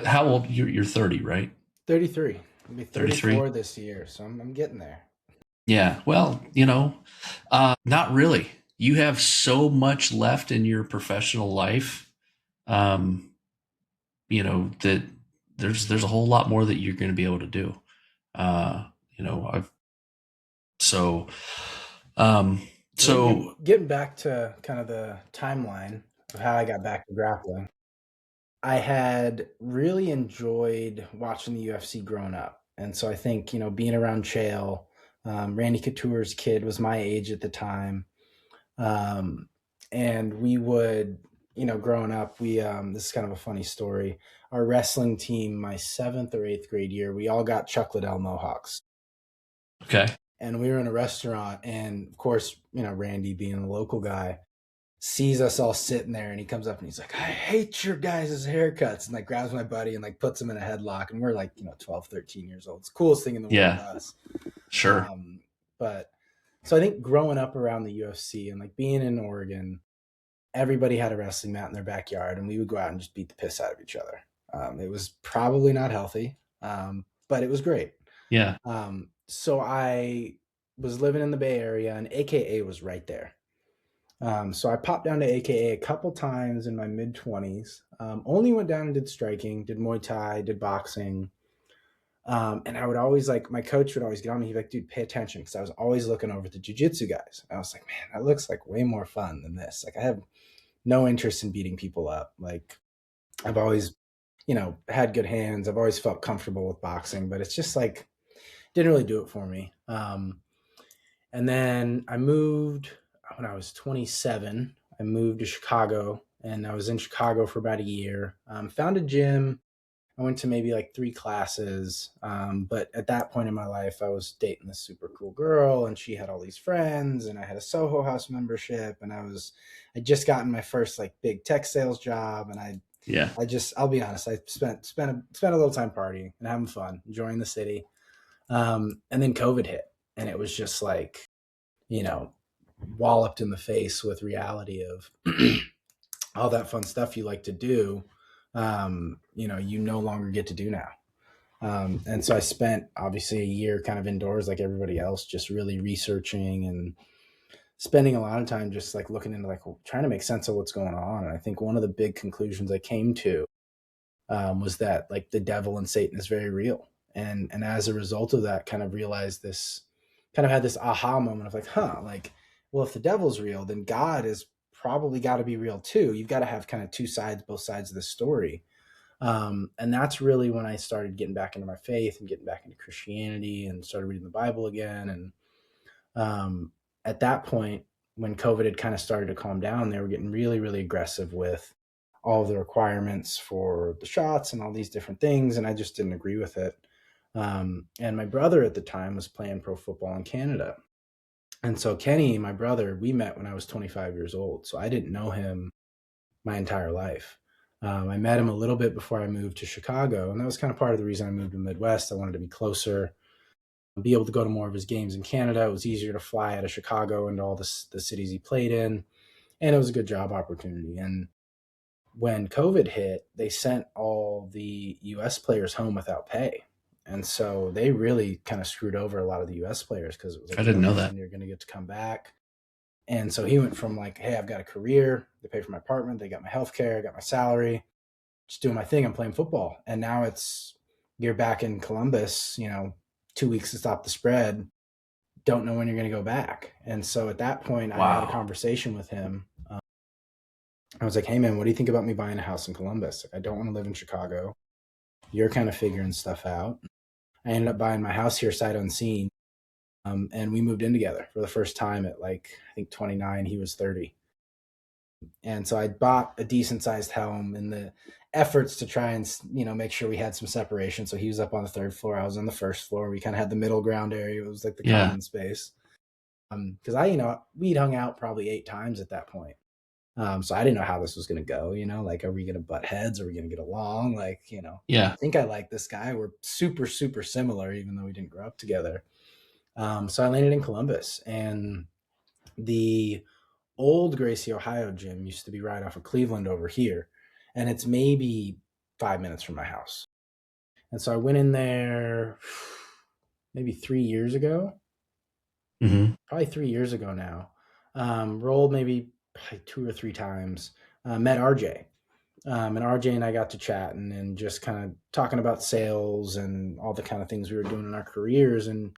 How old? You're 30, right? 33. I'll be 33. 34 this year, so I'm getting there. Yeah. Well, not really. You have so much left in your professional life, um, that there's a whole lot more that you're going to be able to do. Uh, I've so um, so Getting back to kind of the timeline of how I got back to grappling, I had really enjoyed watching the UFC growing up. And so I think, being around Chael, Randy Couture's kid was my age at the time. Um, and we would, growing up, this is kind of a funny story. Our wrestling team, my seventh or eighth grade year, we all got Chuck Liddell Mohawks. okay. And we were in a restaurant. And of course, Randy being a local guy, sees us all sitting there and he comes up and he's like, I hate your guys' haircuts, and like grabs my buddy and like puts him in a headlock, and we're like 12, 13 years old. It's the coolest thing in the world to Yeah, us. sure. But So I think growing up around the UFC and like being in Oregon, everybody had a wrestling mat in their backyard, and we would go out and just beat the piss out of each other. It was probably not healthy, but it was great. Yeah. So I was living in the Bay Area, and AKA was right there. So I popped down to AKA a couple times in my mid 20s. Only went down and did striking, did Muay Thai, did boxing. And I would always like, my coach would always get on me. He'd be like, dude, pay attention. Cause I was always looking over the jiu-jitsu guys. And I was like, man, that looks like way more fun than this. Like I have no interest in beating people up. Like I've always, had good hands. I've always felt comfortable with boxing, but it's just like, didn't really do it for me. And then I moved when I was 27. I moved to Chicago, and I was in Chicago for about a year. Found a gym. I went to maybe like 3 classes. But at that point in my life, I was dating this super cool girl, and she had all these friends, and I had a Soho House membership, and I just gotten my first like big tech sales job. And Yeah. I'll be honest, I spent a little time partying and having fun, enjoying the city. And then COVID hit, and it was just like, walloped in the face with reality of all that fun stuff you like to do. You no longer get to do now. And so I spent obviously a year kind of indoors like everybody else, just really researching and spending a lot of time just like looking into like trying to make sense of what's going on. And I think one of the big conclusions I came to was that like the devil and Satan is very real. And as a result of that, kind of realized this, kind of had this aha moment of like, like, well, if the devil's real, then God is probably got to be real too. You've got to have kind of two sides, both sides of the story. And that's really when I started getting back into my faith and getting back into Christianity and started reading the Bible again. And at that point, when COVID had kind of started to calm down, they were getting really, really aggressive with all of the requirements for the shots and all these different things. And I just didn't agree with it. And my brother at the time was playing pro football in Canada. And so Kenny, my brother, we met when I was 25 years old. So I didn't know him my entire life. I met him a little bit before I moved to Chicago. And that was kind of part of the reason I moved to Midwest. I wanted to be closer, be able to go to more of his games in Canada. It was easier to fly out of Chicago into all the cities he played in. And it was a good job opportunity. And when COVID hit, they sent all the US players home without pay. And so they really kind of screwed over a lot of the US players because it was like, I didn't know that. you're going to get to come back. And so he went from like, hey, I've got a career. They pay for my apartment. They got my health care. I got my salary. Just doing my thing. I'm playing football. And now you're back in Columbus, 2 weeks to stop the spread. Don't know when you're going to go back. And so at that point, I had a conversation with him. I was like, hey, man, what do you think about me buying a house in Columbus? I don't want to live in Chicago. You're kind of figuring stuff out. I ended up buying my house here sight unseen. And we moved in together for the first time at like, I think 29, he was 30. And so I bought a decent sized home in the efforts to try and, make sure we had some separation. So he was up on the 3rd floor. I was on the 1st floor. We kind of had the middle ground area. It was like the common space. Cause we'd hung out probably 8 times at that point. So I didn't know how this was going to go, like, are we going to butt heads? Are we going to get along? Like, Yeah. I think I like this guy. We're super, super similar, even though we didn't grow up together. So I landed in Columbus, and the old Gracie, Ohio gym used to be right off of Cleveland over here. And it's maybe 5 minutes from my house. And so I went in there maybe 3 years ago, probably 3 years ago now. Rolled maybe 2 or 3 times, met RJ. And RJ and I got to chatting and just kind of talking about sales and all the kind of things we were doing in our careers, and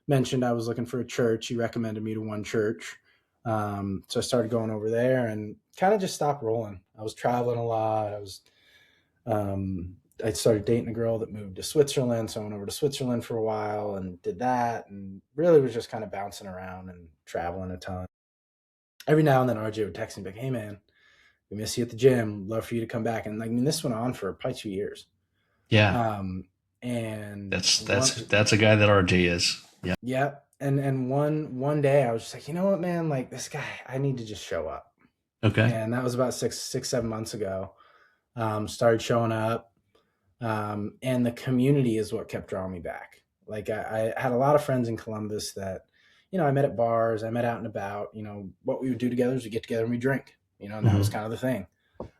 mentioned I was looking for a church. He recommended me to one church. So I started going over there and kind of just stopped rolling. I was traveling a lot. I started dating a girl that moved to Switzerland. So I went over to Switzerland for a while and did that, and really was just kind of bouncing around and traveling a ton. Every now and then RJ would text me like, hey man, we miss you at the gym. Love for you to come back. And this went on for probably 2 years. Yeah. And that's a guy that RJ is. Yeah. Yeah. And one day I was just like, you know what, man, like this guy, I need to just show up. Okay. And that was about 7 months ago. Started showing up. And the community is what kept drawing me back. Like I had a lot of friends in Columbus that, I met at bars, I met out and about. What we would do together is we get together and we drink, and that was Mm-hmm. kind of the thing.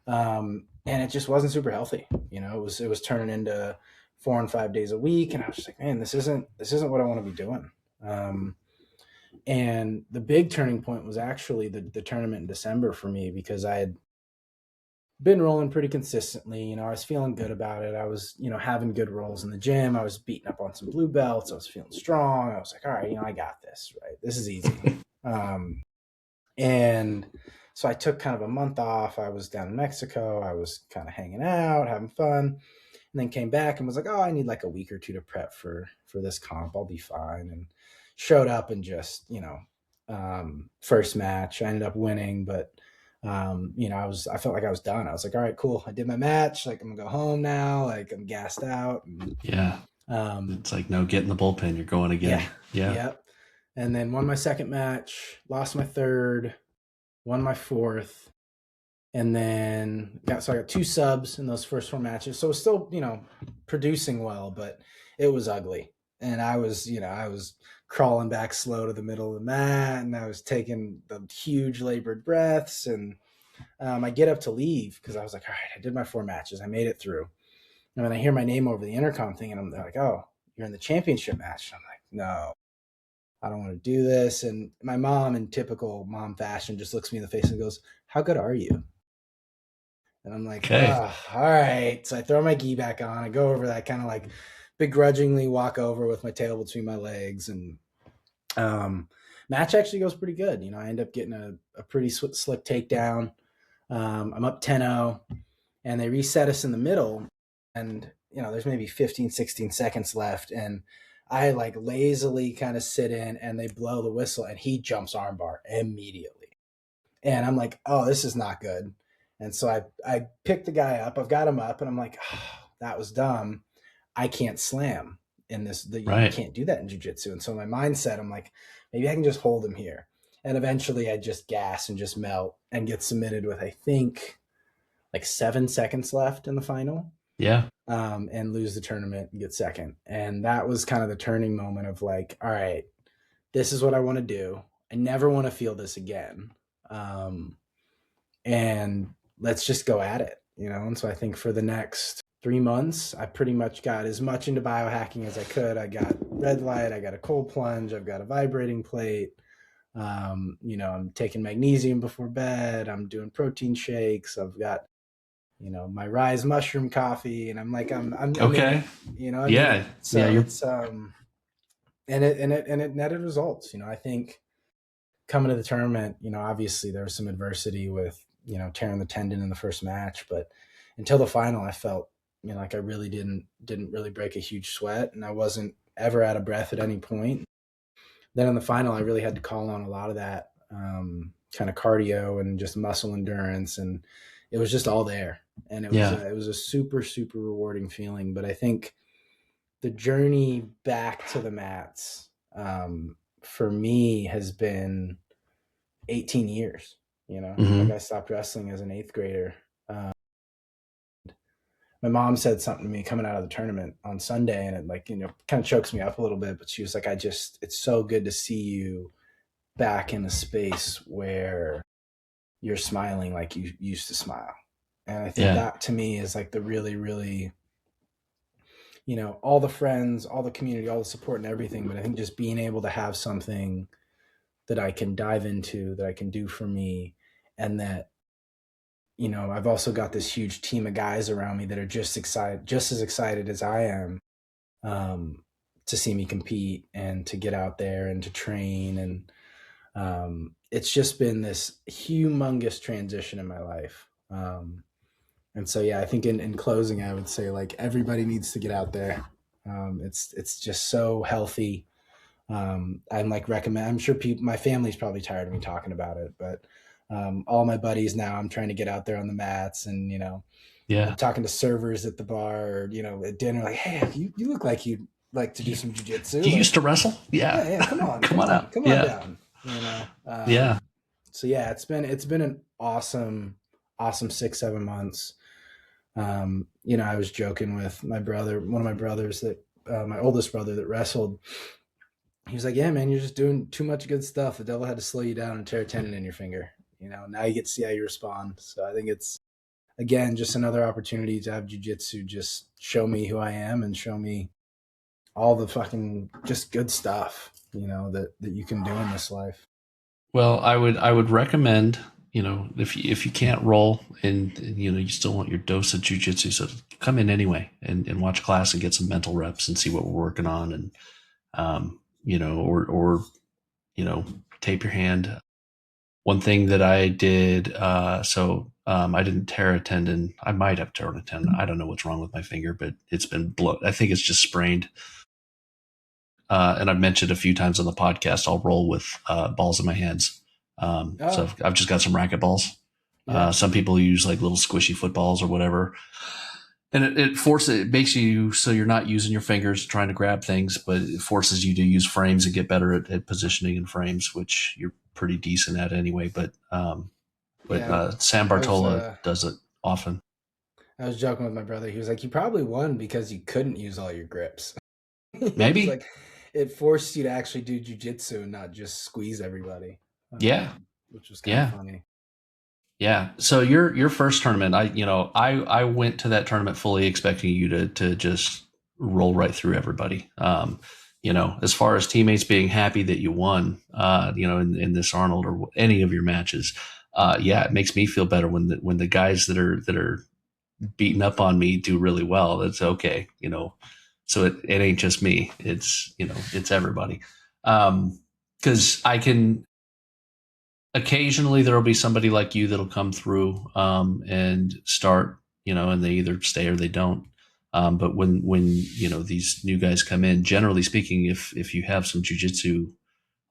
And it just wasn't super healthy. It was turning into 4 and 5 days a week. And I was just like, man, this isn't what I want to be doing. And the big turning point was actually the tournament in December for me, because I had been rolling pretty consistently. I was feeling good about it. I was, having good rolls in the gym. I was beating up on some blue belts. I was feeling strong. I was like, all right, I got this, right? This is easy. And so I took kind of a month off. I was down in Mexico. I was kind of hanging out, having fun, and then came back and was like, oh, I need like a week or two to prep for this comp. I'll be fine. And showed up and just, first match, I ended up winning, but I felt like I was done. I was like, all right, cool. I did my match. Like, I'm gonna go home now. Like, I'm gassed out. And, Yeah. It's like, no, get in the bullpen. You're going again. Yeah. Yep. And then won my second match, lost my third, won my fourth, and then I got 2 subs in those first 4 matches. So it was still, producing well, but it was ugly. And I was crawling back slow to the middle of the mat, and I was taking the huge labored breaths. And I get up to leave because I was like, all right, I did my 4 matches. I made it through. And then I hear my name over the intercom thing, and I'm like, oh, you're in the championship match. And I'm like, no, I don't want to do this. And my mom, in typical mom fashion, just looks me in the face and goes, how good are you? And I'm like, Okay. oh, all right. So I throw my gi back on. I go over that, kind of like begrudgingly walk over with my tail between my legs. And match actually goes pretty good. I end up getting a pretty slick takedown. I'm up 10-0, and they reset us in the middle. And, there's maybe 15, 16 seconds left. And I like lazily kind of sit in, and they blow the whistle, and he jumps armbar immediately. And I'm like, oh, this is not good. And so I pick the guy up. I've got him up, and I'm like, oh, that was dumb. I can't slam in this. You can't do that in jiu-jitsu. And so my mindset, I'm like, maybe I can just hold him here. And eventually I just gas and just melt and get submitted with, I think, like 7 seconds left in the final. Yeah. And lose the tournament and get second. And that was kind of the turning moment of like, all right, this is what I want to do. I never want to feel this again. And let's just go at it, And so I think for the next 3 months, I pretty much got as much into biohacking as I could. I got red light, I got a cold plunge, I've got a vibrating plate. I'm taking magnesium before bed. I'm doing protein shakes. I've got, my Rise mushroom coffee, and I'm like, I'm okay. Yeah. So it's, and it netted results. I think coming to the tournament, obviously there was some adversity with, tearing the tendon in the first match, but until the final, I felt, like I really didn't really break a huge sweat, and I wasn't ever out of breath at any point. Then in the final, I really had to call on a lot of that kind of cardio and just muscle endurance, and it was just all there. And it was a super, super rewarding feeling. But I think the journey back to the mats for me has been 18 years. Like I stopped wrestling as an 8th grader. My mom said something to me coming out of the tournament on Sunday, and it kind of chokes me up a little bit, but she was like, it's so good to see you back in a space where you're smiling like you used to smile. And I think that to me is like the really, really, all the friends, all the community, all the support and everything. But I think just being able to have something that I can dive into, that I can do for me, and that, I've also got this huge team of guys around me that are just as excited as I am to see me compete and to get out there and to train. And it's just been this humongous transition in my life. And so, I think in closing, I would say like everybody needs to get out there. It's just so healthy. I'm sure my family's probably tired of me talking about it, but all my buddies now, I'm trying to get out there on the mats, and, I'm talking to servers at the bar, or, at dinner, like, hey, you look like you'd like to do some jiu-jitsu. You used to wrestle? Yeah. Come on out. Come on down. So it's been an awesome 6-7 months. I was joking with my brother, one of my brothers that, my oldest brother that wrestled. he was like, yeah, man, you're just doing too much good stuff. The devil had to slow you down and tear a tendon in your finger. Now you get to see how you respond. So I think it's, again, just another opportunity to have jujitsu just show me who I am and show me all the fucking just good stuff, that you can do in this life. Well, I would recommend, if you can't roll and you still want your dose of jujitsu, so come in anyway and watch class and get some mental reps and see what we're working on, and or tape your hand. One thing that I did, I didn't tear a tendon. I might have torn a tendon. I don't know what's wrong with my finger, but it's been blown. I think it's just sprained. And I've mentioned a few times on the podcast, I'll roll with balls in my hands. So Oh, I've just got some racket balls. yeah. Some people use like little squishy footballs or whatever. And it makes you so you're not using your fingers trying to grab things, but it forces you to use frames and get better at positioning in frames, which you're pretty decent at anyway. But Yeah. Sam I was Bartola does it often. I was joking with my brother. He was like, "You probably won because you couldn't use all your grips." He was Maybe, like, "It forced you to actually do jujitsu and not just squeeze everybody," yeah, which was kind of yeah. funny. Yeah. So your first tournament, I went to that tournament fully expecting you to just roll right through everybody. As far as teammates being happy that you won, in this Arnold or any of your matches, yeah, it makes me feel better when the guys that are beating up on me do really well. That's okay. So it ain't just me. It's everybody. Because I can occasionally there'll be somebody like you that'll come through and start, and they either stay or they don't. But when these new guys come in, generally speaking, if you have some jujitsu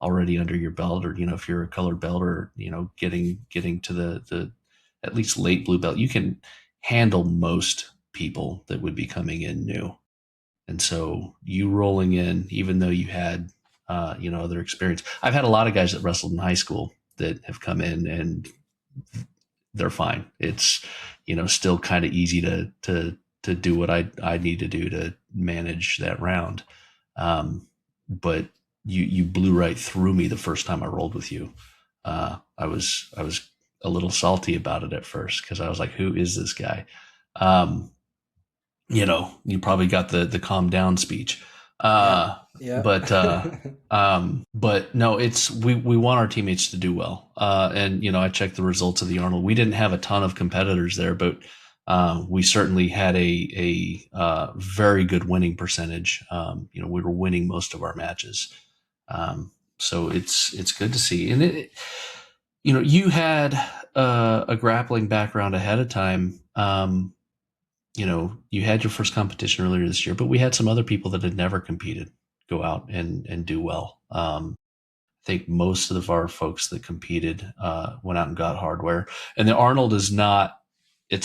already under your belt, or if you're a colored belt, or getting to the at least late blue belt, you can handle most people that would be coming in new. And so you rolling in, even though you had, other experience. I've had a lot of guys that wrestled in high school that have come in and they're fine. It's, still kind of easy to do what I need to do to manage that round. But you blew right through me the first time I rolled with you. I was a little salty about it at first because I was like, who is this guy? Um, you probably got the calm down speech. Yeah, Uh, yeah, but no, we want our teammates to do well. And I checked the results of the Arnold. We didn't have a ton of competitors there, but we certainly had a very good winning percentage. We were winning most of our matches. So it's good to see. And you had a grappling background ahead of time. You had your first competition earlier this year, but we had some other people that had never competed go out and do well. I think most of our folks that competed went out and got hardware. And the Arnold is not a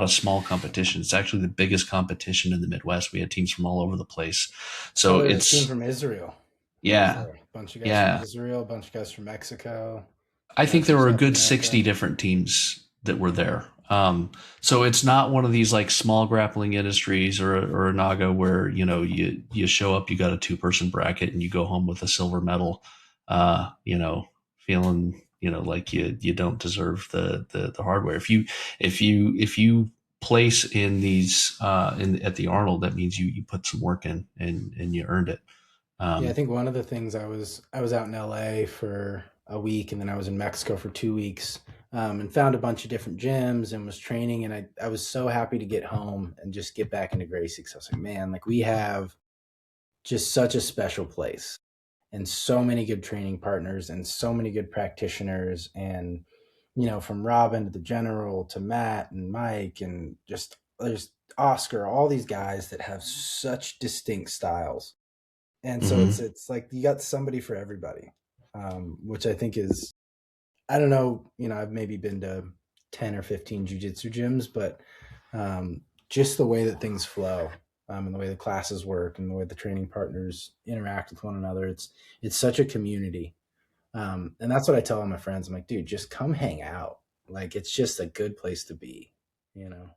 small competition. It's actually the biggest competition in the Midwest. We had teams from all over the place. oh, So we had a team it's from Israel that was yeah, there. A bunch of guys from yeah. Israel, a bunch of guys from Mexico, I think guys there from were a South good 60 America. different teams that were there. So it's not one of these like small grappling industries or a Naga where, you show up, you got a 2-person bracket and you go home with a silver medal, feeling, like you don't deserve the hardware. If you place in these, at the Arnold, that means you put some work in and you earned it. Yeah, I Um, think one of the things I was out in LA for a week, and then I was in Mexico for 2 weeks, and found a bunch of different gyms and was training, and I was so happy to get home and just get back into Gracie. Because I was like, man, like we have just such a special place and so many good training partners and so many good practitioners, and from Robin to the General to Matt and Mike, and just there's Oscar, all these guys that have such distinct styles, and so it's mhm. it's like you got somebody for everybody, which I think is, I don't know, I've maybe been to 10 or 15 jujitsu gyms, but just the way that things flow, and the way the classes work and the way the training partners interact with one another, it's such a community, and that's what I tell all my friends. I'm like, dude, just come hang out. Like it's just a good place to be.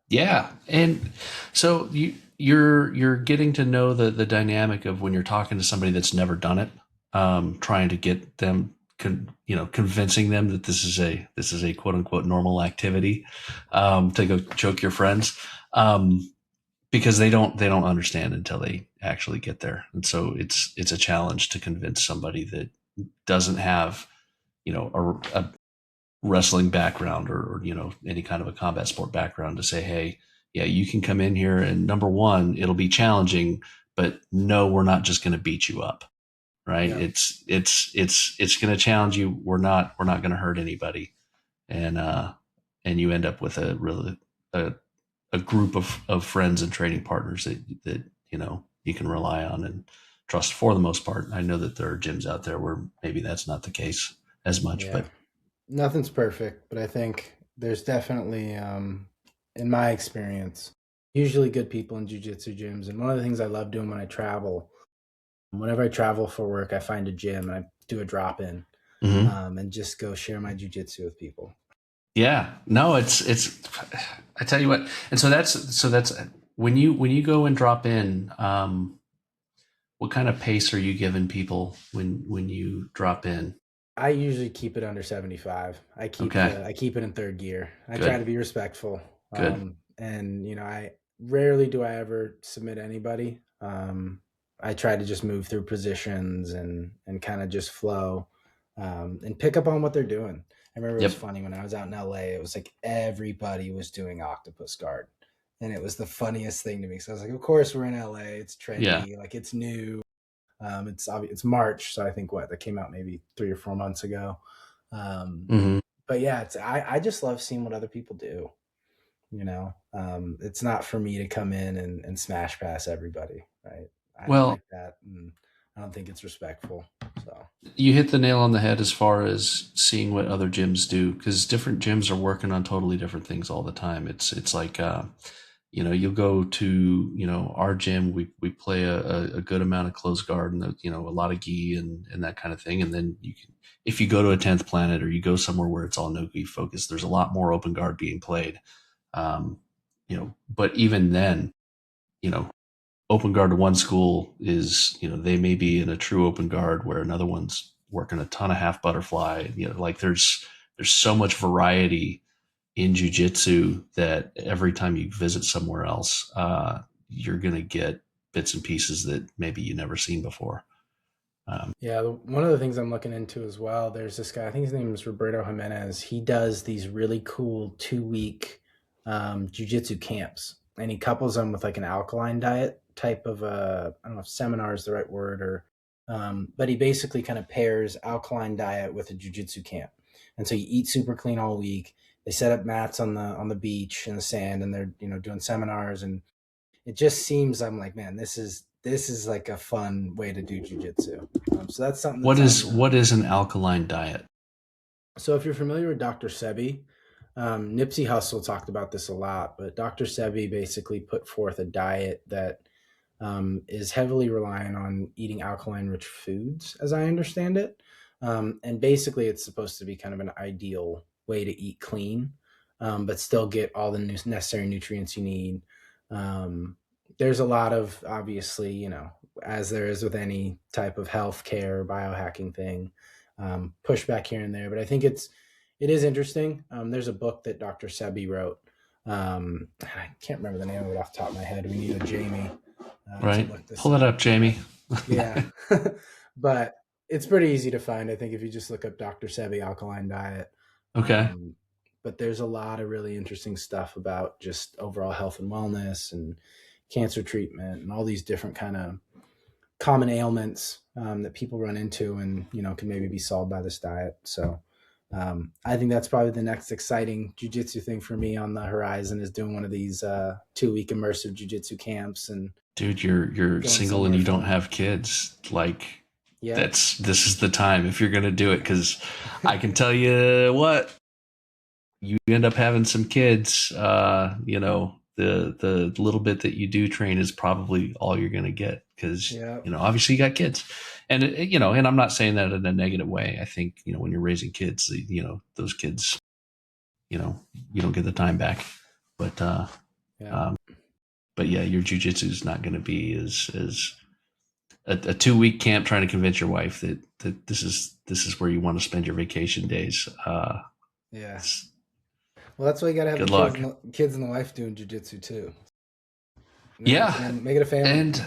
Yeah, and so you're getting to know the dynamic of when you're talking to somebody that's never done it, trying to get them, convincing them that this is a quote unquote normal activity, to go choke your friends, because they don't understand until they actually get there, and so it's a challenge to convince somebody that doesn't have a wrestling background, or any kind of a combat sport background, to say, hey, yeah, you can come in here, and number one, it'll be challenging, but no, we're not just going to beat you up, right? Yeah. It's going to challenge you. We're not going to hurt anybody, and you end up with a really a group of friends and training partners that you can rely on and trust for the most part. I know that there are gyms out there where maybe that's not the case as much, Yeah. but Nothing's perfect, but I think there's definitely, in my experience, usually good people in jujitsu gyms. And one of the things I love doing when I travel, whenever I travel for work, I find a gym and I do a drop in, mhm. and just go share my jujitsu with people. Yeah, no, it's. I tell you what, and so that's when you go and drop in. What kind of pace are you giving people when you drop in? I usually keep it under 75. Okay, I keep it in third gear. I try good, to be respectful. good. And I rarely do I ever submit anybody. I try to just move through positions and kind of just flow, and pick up on what they're doing. I remember it was Yep, funny when I was out in LA, it was like everybody was doing octopus guard. And it was the funniest thing to me. So I was like, of course we're in LA, it's yeah. trendy, like it's new. It's March, so I think that came out maybe 3 or 4 months ago. Um, Hmm. but yeah, I just love seeing what other people do. It's not for me to come in and smash pass everybody, right? I don't Well, like that, and I don't think it's respectful. So you hit the nail on the head as far as seeing what other gyms do, because different gyms are working on totally different things all the time. It's like, you'll go to our gym. We play a good amount of closed guard, and a lot of gi and that kind of thing. And then if you go to a 10th planet, or you go somewhere where it's all no gi focused, there's a lot more open guard being played. Um, but even then, you know, open guard to one school is, they may be in a true open guard where another one's working a ton of half butterfly. Like there's so much variety in jujitsu that every time you visit somewhere else, you're gonna get bits and pieces that maybe you never seen before. yeah, one of the things I'm looking into as well. There's this guy. I think his name is Roberto Jimenez. He does these really cool 2 week jujitsu camps, and he couples them with like an alkaline diet type of I don't know if seminar is the right word, or but he basically kind of pairs alkaline diet with a jujitsu camp, and so you eat super clean all week. They set up mats on the beach in the sand, and they're doing seminars, and it just seems, I'm like, man, this is like a fun way to do jujitsu. So that's something What that's is on. what is an alkaline diet? So if you're familiar with Dr. Sebi, Nipsey Hussle talked about this a lot, but Dr. Sebi basically put forth a diet that is heavily reliant on eating alkaline rich foods, as I understand it. And basically, it's supposed to be kind of an ideal way to eat clean, but still get all the necessary nutrients you need. Um, there's a lot of, obviously, as there is with any type of healthcare biohacking thing, pushback here and there. But I think it is interesting. There's a book that Dr. Sebi wrote. I can't remember the name of it off the top of my head. We need a Jamie to Right? look this Pull it up. up, Jamie. Yeah, but it's pretty easy to find. I think if you just look up Dr. Sebi alkaline diet. Okay. Um, but there's a lot of really interesting stuff about just overall health and wellness and cancer treatment and all these different kind of common ailments that people run into, and can maybe be solved by this diet. So I think that's probably the next exciting jujitsu thing for me on the horizon, is doing one of these 2 week immersive jujitsu camps and Dude, you're going single and somewhere you don't fun. have kids. Like, Yep. this is the time if you're gonna do it, because I can tell you what, you end up having some kids. The little bit that you do train is probably all you're gonna get, because Yep. obviously you got kids, and and I'm not saying that in a negative way. I think when you're raising kids, those kids, you don't get the time back, but Yep. um, but yeah, your jujitsu is not going to be as a 2-week camp trying to convince your wife that this is where you want to spend your vacation days. Yeah. Well, that's why you got to have Good luck. the kids and the wife doing jujitsu too. Yeah, Make it a family. and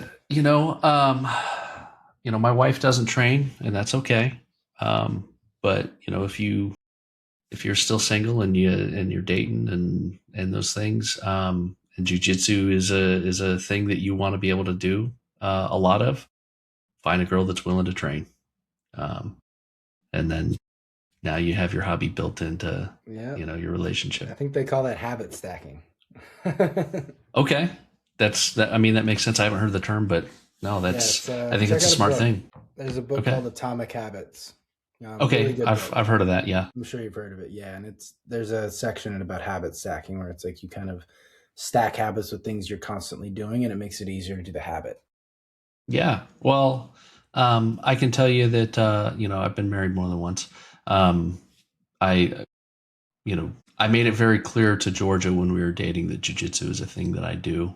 my wife doesn't train, and that's okay. But if you're still single and you're dating and those things, and jujitsu is a thing that you want to be able to do a lot of, find a girl that's willing to train, and then now you have your hobby built into your relationship. I think they call that habit stacking. Okay, that. I mean, that makes sense. I haven't heard the term, but no, that's. I think it's a smart thing. There's a book called Atomic Habits. Okay, really I've heard of that. Yeah, I'm sure you've heard of it. Yeah, and there's a section about habit stacking where it's like you kind of stack habits with things you're constantly doing, and it makes it easier to do the habit. Yeah, well, I can tell you that I've been married more than once. I I made it very clear to Georgia when we were dating that jiu-jitsu is a thing that I do,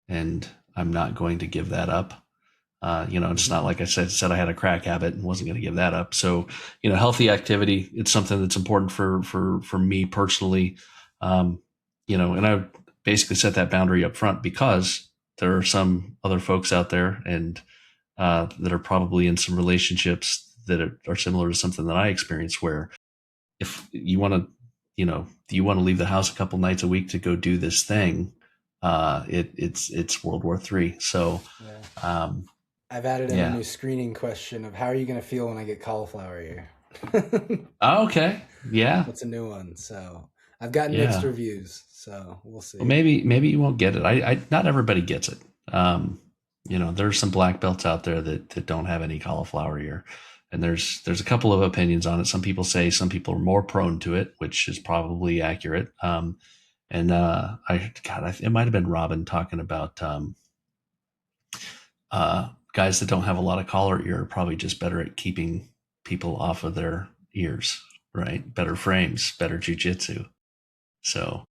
and I'm not going to give that up. It's not like I said I had a crack habit and wasn't going to give that up. So, healthy activity, it's something that's important for me personally. And I basically set that boundary up front because there are some other folks out there and that are probably in some relationships that are similar to something that I experienced, where if you want to leave the house a couple nights a week to go do this thing, it's World War III. So, yeah. I've added in a new screening question of how are you going to feel when I get cauliflower ear? Okay. Yeah. That's a new one. So I've gotten mixed reviews. So we'll see. Well, maybe you won't get it. I not everybody gets it. There's some black belts out there that don't have any cauliflower ear. And there's a couple of opinions on it. Some people say some people are more prone to it, which is probably accurate. It might have been Robin talking about guys that don't have a lot of collar ear are probably just better at keeping people off of their ears, right? Better frames, better jujitsu. So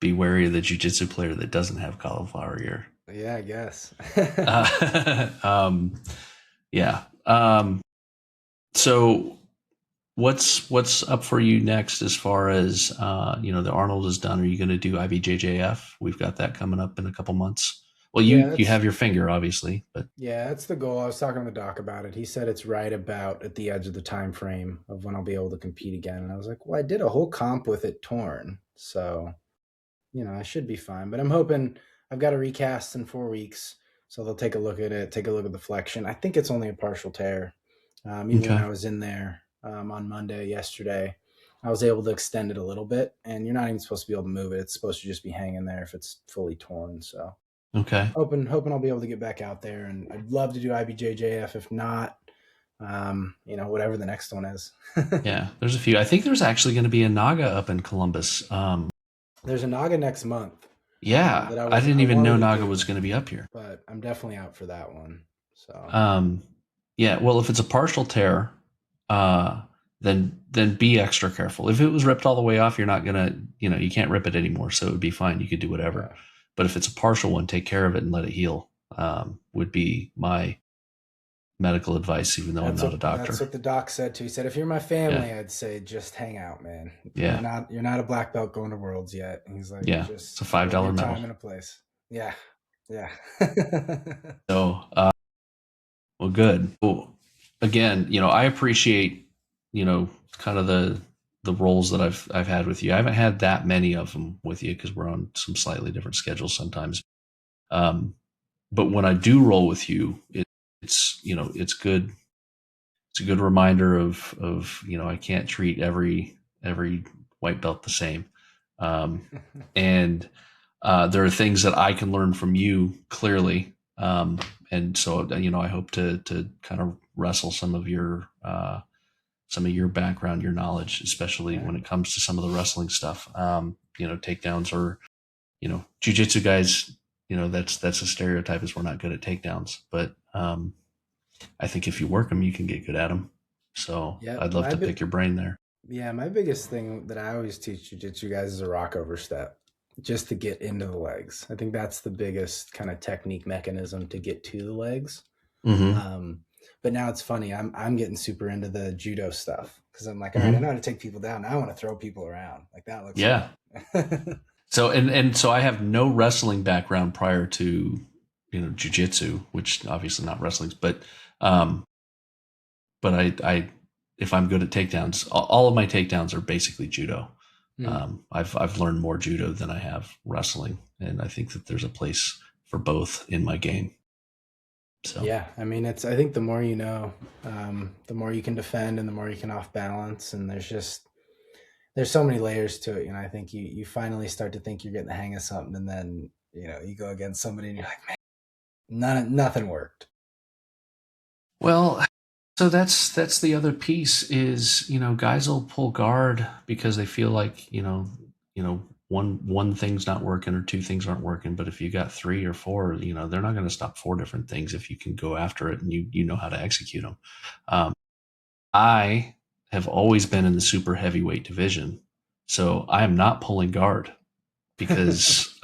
be wary of the jujitsu player that doesn't have cauliflower ear. Yeah, I guess. Yeah. So what's up for you next as far as the Arnold is done? Are you going to do IBJJF? We've got that coming up in a couple months. Well, you have your finger, obviously, but yeah, that's the goal. I was talking to the doc about it. He said it's right about at the edge of the time frame of when I'll be able to compete again. And I was like, well, I did a whole comp with it torn, so I should be fine. But I'm hoping I've got a recast in 4 weeks, so they'll take a look at it, take a look at the flexion. I think it's only a partial tear. Even when I was in there on Monday yesterday, I was able to extend it a little bit, and you're not even supposed to be able to move it. It's supposed to just be hanging there if it's fully torn. So. Okay. Hoping I'll be able to get back out there, and I'd love to do IBJJF. If not, whatever the next one is. Yeah, there's a few. I think there's actually going to be a Naga up in Columbus. There's a Naga next month. Yeah, I didn't even know Naga was going to be up here. But I'm definitely out for that one. So. Yeah. Well, if it's a partial tear, then be extra careful. If it was ripped all the way off, you're not gonna, you can't rip it anymore, so it would be fine. You could do whatever. Yeah. But if it's a partial one, take care of it and let it heal. Would be my medical advice, even though I'm not a doctor. That's what the doc said too. He said, if you're my family, I'd say just hang out, man. Yeah. You're not a black belt going to Worlds yet. And he's like, it's a $5 medal. Time and a place. Yeah. Yeah. So, well, good. Well, again, I appreciate, kind of the roles that I've had with you. I haven't had that many of them with you because we're on some slightly different schedules sometimes. But when I do roll with you, it's good. It's a good reminder of I can't treat every white belt the same. And there are things that I can learn from you clearly. And so, I hope to kind of wrestle some of your background, your knowledge, especially when it comes to some of the wrestling stuff. Takedowns or, jiu-jitsu guys, that's a stereotype is we're not good at takedowns, but I think if you work them, you can get good at them. So I'd love to pick your brain there. Yeah. My biggest thing that I always teach jiu-jitsu guys is a rock over step. just to get into the legs. I think that's the biggest kind of technique mechanism to get to the legs. Mm-hmm. But now it's funny. I'm getting super into the judo stuff because I'm like, all right, I Mm-hmm. know how to take people down. Now I want to throw people around. Like that looks Yeah. fun. So and so I have no wrestling background prior to jiu-jitsu, which obviously not wrestling, um, but I if I'm good at takedowns, all of my takedowns are basically judo. Hmm. I've learned more judo than I have wrestling, and I think that there's a place for both in my game. So Yeah, I mean, I think the more you know, the more you can defend, and the more you can off balance. And there's so many layers to it. I think you finally start to think you're getting the hang of something, and then you go against somebody, and you're like, man, nothing worked. well, so that's the other piece is guys will pull guard because they feel like one thing's not working or two things aren't working. But if you got three or four, they're not going to stop four different things if you can go after it and you know how to execute them. Um, I have always been in the super heavyweight division, so I am not pulling guard because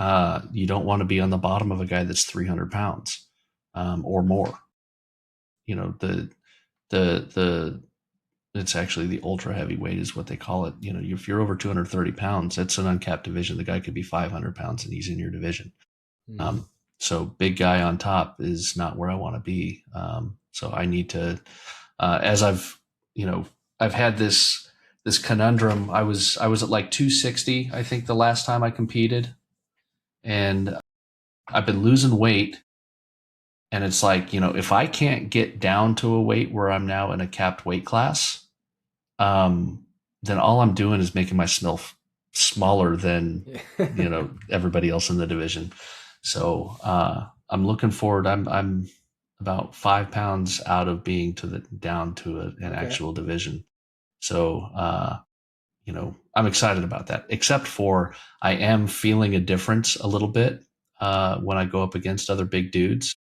you don't want to be on the bottom of a guy that's 300 pounds or more. The the it's actually the ultra heavyweight is what they call it. If you're over 230 pounds, that's an uncapped division. The guy could be 500 pounds and he's in your division. Hmm. So big guy on top is not where I want to be. So I need to, as I've had this conundrum. I was at like 260, I think, the last time I competed, and I've been losing weight. And it's like, if I can't get down to a weight where I'm now in a capped weight class, um, then all I'm doing is making myself smaller than Yeah. everybody else in the division. So I'm looking forward. I'm about 5 pounds out of being down to an Okay. actual division. So I'm excited about that. Except for I am feeling a difference a little bit when I go up against other big dudes.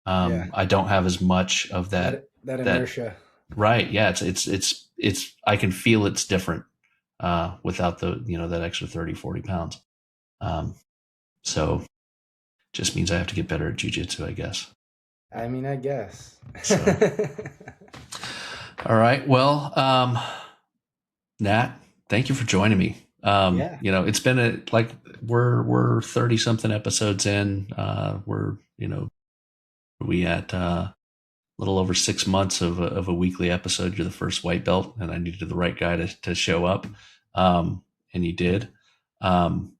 Yeah. I don't have as much of That that inertia. right. Yeah, it's I can feel it's different without the that extra 30, 40 pounds. Um, so just means I have to get better at jujitsu, I guess. I mean, I guess. So all right. Well, Nat, thank you for joining me. Yeah. It's been we're 30 something episodes in. We're we at little over 6 months of a weekly episode. You're the first white belt, and I needed the right guy to show up, and you did. Um,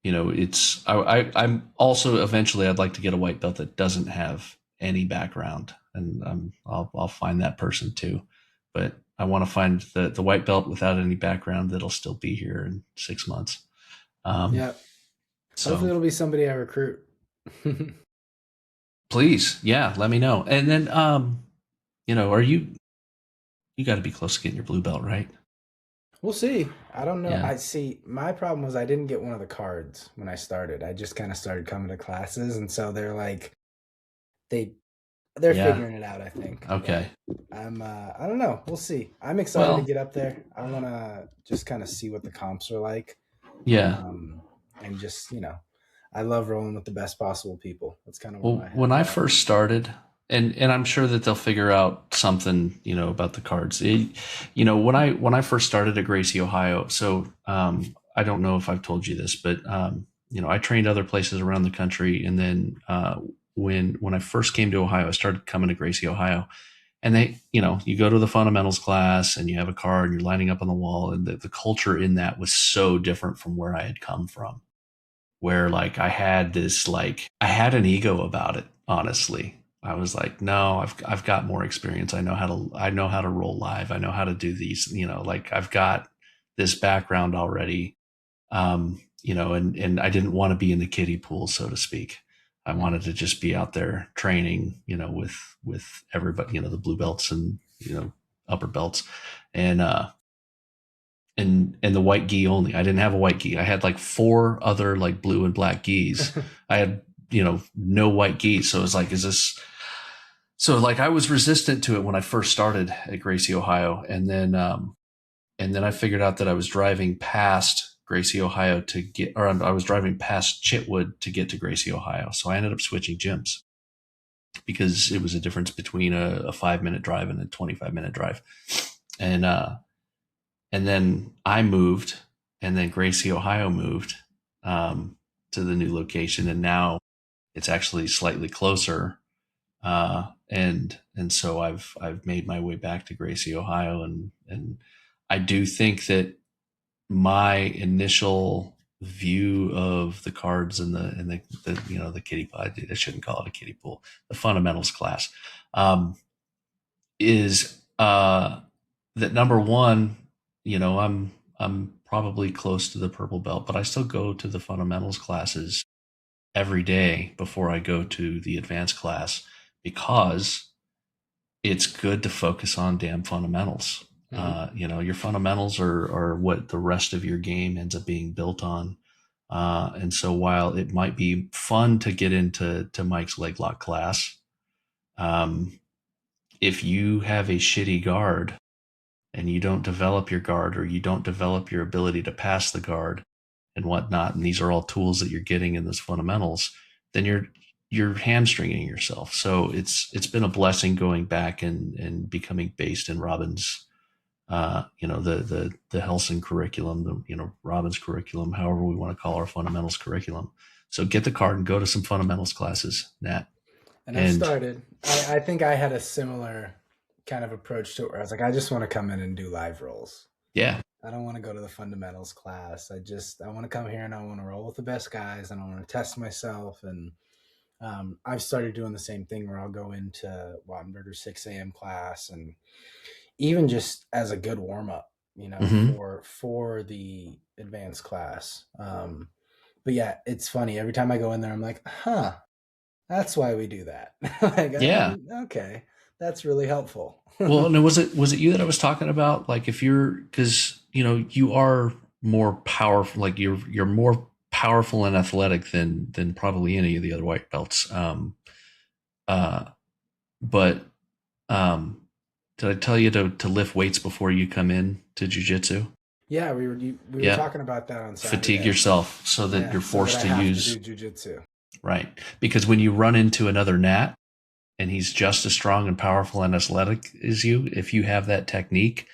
I'm also eventually I'd like to get a white belt that doesn't have any background, and I'll find that person too. But I want to find the white belt without any background that'll still be here in 6 months. Um, Yeah. Hopefully so it'll be somebody I recruit. please, yeah, let me know. And then, are you got to be close to getting your blue belt, right? We'll see. I don't know. Yeah. I see. My problem was I didn't get one of the cards when I started. I just kind of started coming to classes, and so they they're Yeah. figuring it out, I think. But Okay. I don't know. We'll see. I'm excited to Well, get up there. I want to just kind of see what the comps are like. yeah. Um, and just, I love rolling with the best possible people. That's kind of where Well, my when head's I at. first started, and I'm sure that they'll figure out something, about the cards. When I first started at Gracie, Ohio. So I don't know if I've told you this, but I trained other places around the country, and then when I first came to Ohio, I started coming to Gracie, Ohio, and you go to the fundamentals class, and you have a card, and you're lining up on the wall, and the culture in that was so different from where I had come from, where like I had an ego about it, honestly. I was like, no, I've got more experience. I know how to roll live. I know how to do these, like I've got this background already. And I didn't want to be in the kiddie pool, so to speak. I Mm. wanted to just be out there training, with everybody, the blue belts and, upper belts. And and the white gi only. I didn't have a white gi. I had like four other like blue and black gis. I had no white gi. So it was like, is this? So like I was resistant to it when I first started at Gracie, Ohio, and then I figured out that I was driving past Gracie, Ohio I was driving past Chitwood to get to Gracie, Ohio. So I ended up switching gyms because it was a difference between a 5-minute drive and a 25-minute drive. And then I moved, and then Gracie, Ohio moved to the new location. And now it's actually slightly closer. And so I've made my way back to Gracie, Ohio. And I do think that my initial view of the cards and the kiddie pool, I shouldn't call it a kiddie pool, the fundamentals class, is that number one, I'm probably close to the purple belt, but I still go to the fundamentals classes every day before I go to the advanced class, because it's good to focus on damn fundamentals. Your fundamentals are what the rest of your game ends up being built on. And so while it might be fun to get into Mike's leg lock class, if you have a shitty guard and you don't develop your guard, or you don't develop your ability to pass the guard and whatnot, and these are all tools that you're getting in those fundamentals, then you're hamstringing yourself. So it's been a blessing going back and becoming based in Robin's, the Helsing curriculum, Robin's curriculum, however we want to call our fundamentals curriculum. So get the card and go to some fundamentals classes, Nat. And I've started. I think I had a similar kind of approach to it, where I was like, I just want to come in and do live rolls. Yeah. I don't want to go to the fundamentals class. I want to come here and I want to roll with the best guys, and I want to test myself. And I've started doing the same thing, where I'll go into Wattenberger's 6 a.m. class, and even just as a good warm up, for the advanced class. But yeah, it's funny. Every time I go in there, I'm like, that's why we do that. Okay, that's really helpful. Well, and was it you that I was talking about? Like, because you are more powerful, like you're more powerful and athletic than probably any of the other white belts. But did I tell you to lift weights before you come in to jiu-jitsu? Yeah, we were talking about that on Saturday. Fatigue yourself so that you're forced to use jiu-jitsu. Right. Because when you run into another Nat and he's just as strong and powerful and athletic as you, if you have that technique,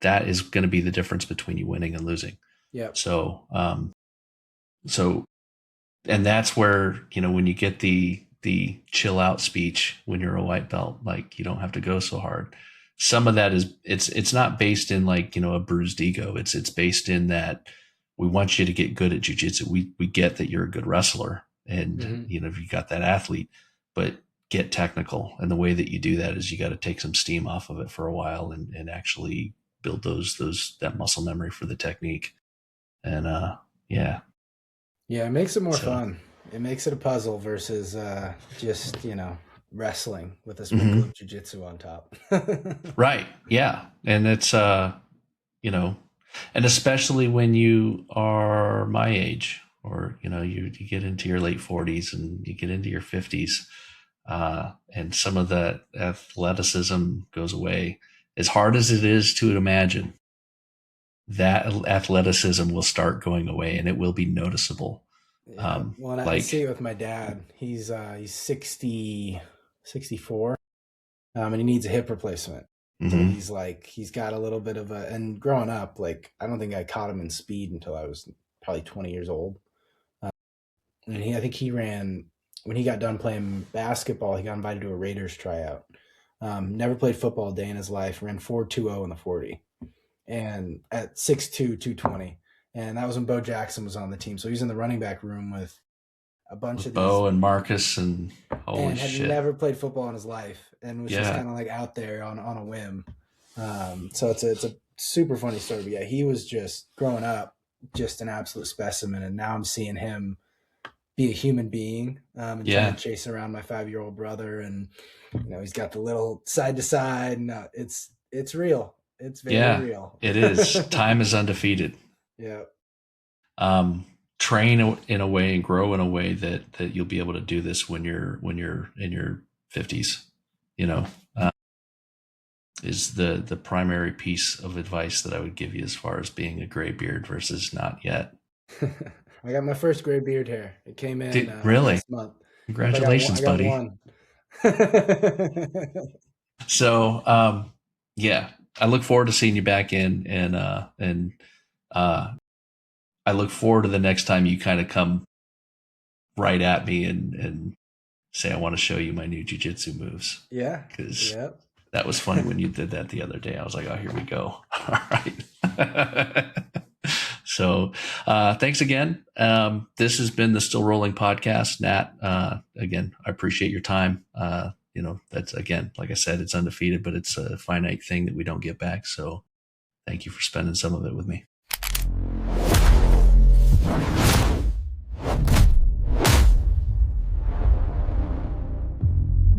that is going to be the difference between you winning and losing. Yeah. So, and that's where, when you get the chill out speech when you're a white belt, like, you don't have to go so hard. Some of that is, it's not based in like, a bruised ego. It's based in that we want you to get good at jiu-jitsu. We get that you're a good wrestler and, you got that athlete, but get technical. And the way that you do that is you got to take some steam off of it for a while and actually build that muscle memory for the technique. And, yeah. Yeah. It makes it more fun. It makes it a puzzle versus, just, wrestling with a sprinkle of jiu-jitsu on top. Right. Yeah. And it's, and especially when you are my age, or, you get into your late 40s and you get into your 50s, and some of that athleticism goes away. As hard as it is to imagine, that athleticism will start going away and it will be noticeable. Yeah. Well, and I see it with my dad. He's 64, and he needs a hip replacement. So he's got a little bit of and growing up, like, I don't think I caught him in speed until I was probably 20 years old. And I think he ran, when he got done playing basketball, he got invited to a Raiders tryout. Never played football a day in his life, ran 4.20 in the 40, and at 6'2", 220. And that was when Bo Jackson was on the team. So he's in the running back room with a bunch of Bo and Marcus and holy shit. Had never played football in his life and was just kind of like out there on a whim. So it's a super funny story. But yeah, he was just growing up, just an absolute specimen. And now I'm seeing him be a human being, and trying to chase around my 5-year-old brother. And, he's got the little side to side. No, it's real. It's very real. It is. Time is undefeated. Yeah. Train in a way and grow in a way that you'll be able to do this when you're in your 50s, is the primary piece of advice that I would give you as far as being a gray beard versus not yet. I got my first gray beard hair. It came in Really? last month. Yep, Congratulations, I got buddy. one. So, yeah, I look forward to seeing you back in, and I look forward to the next time you kind of come right at me and say, I want to show you my new jiu-jitsu moves. Yeah. Because Yep. that was funny when you did that the other day. I was like, oh, here we go. All right. So thanks again. This has been the Still Rolling podcast. Nat, again, I appreciate your time. That's, again, like I said, it's undefeated, but it's a finite thing that we don't get back. So thank you for spending some of it with me.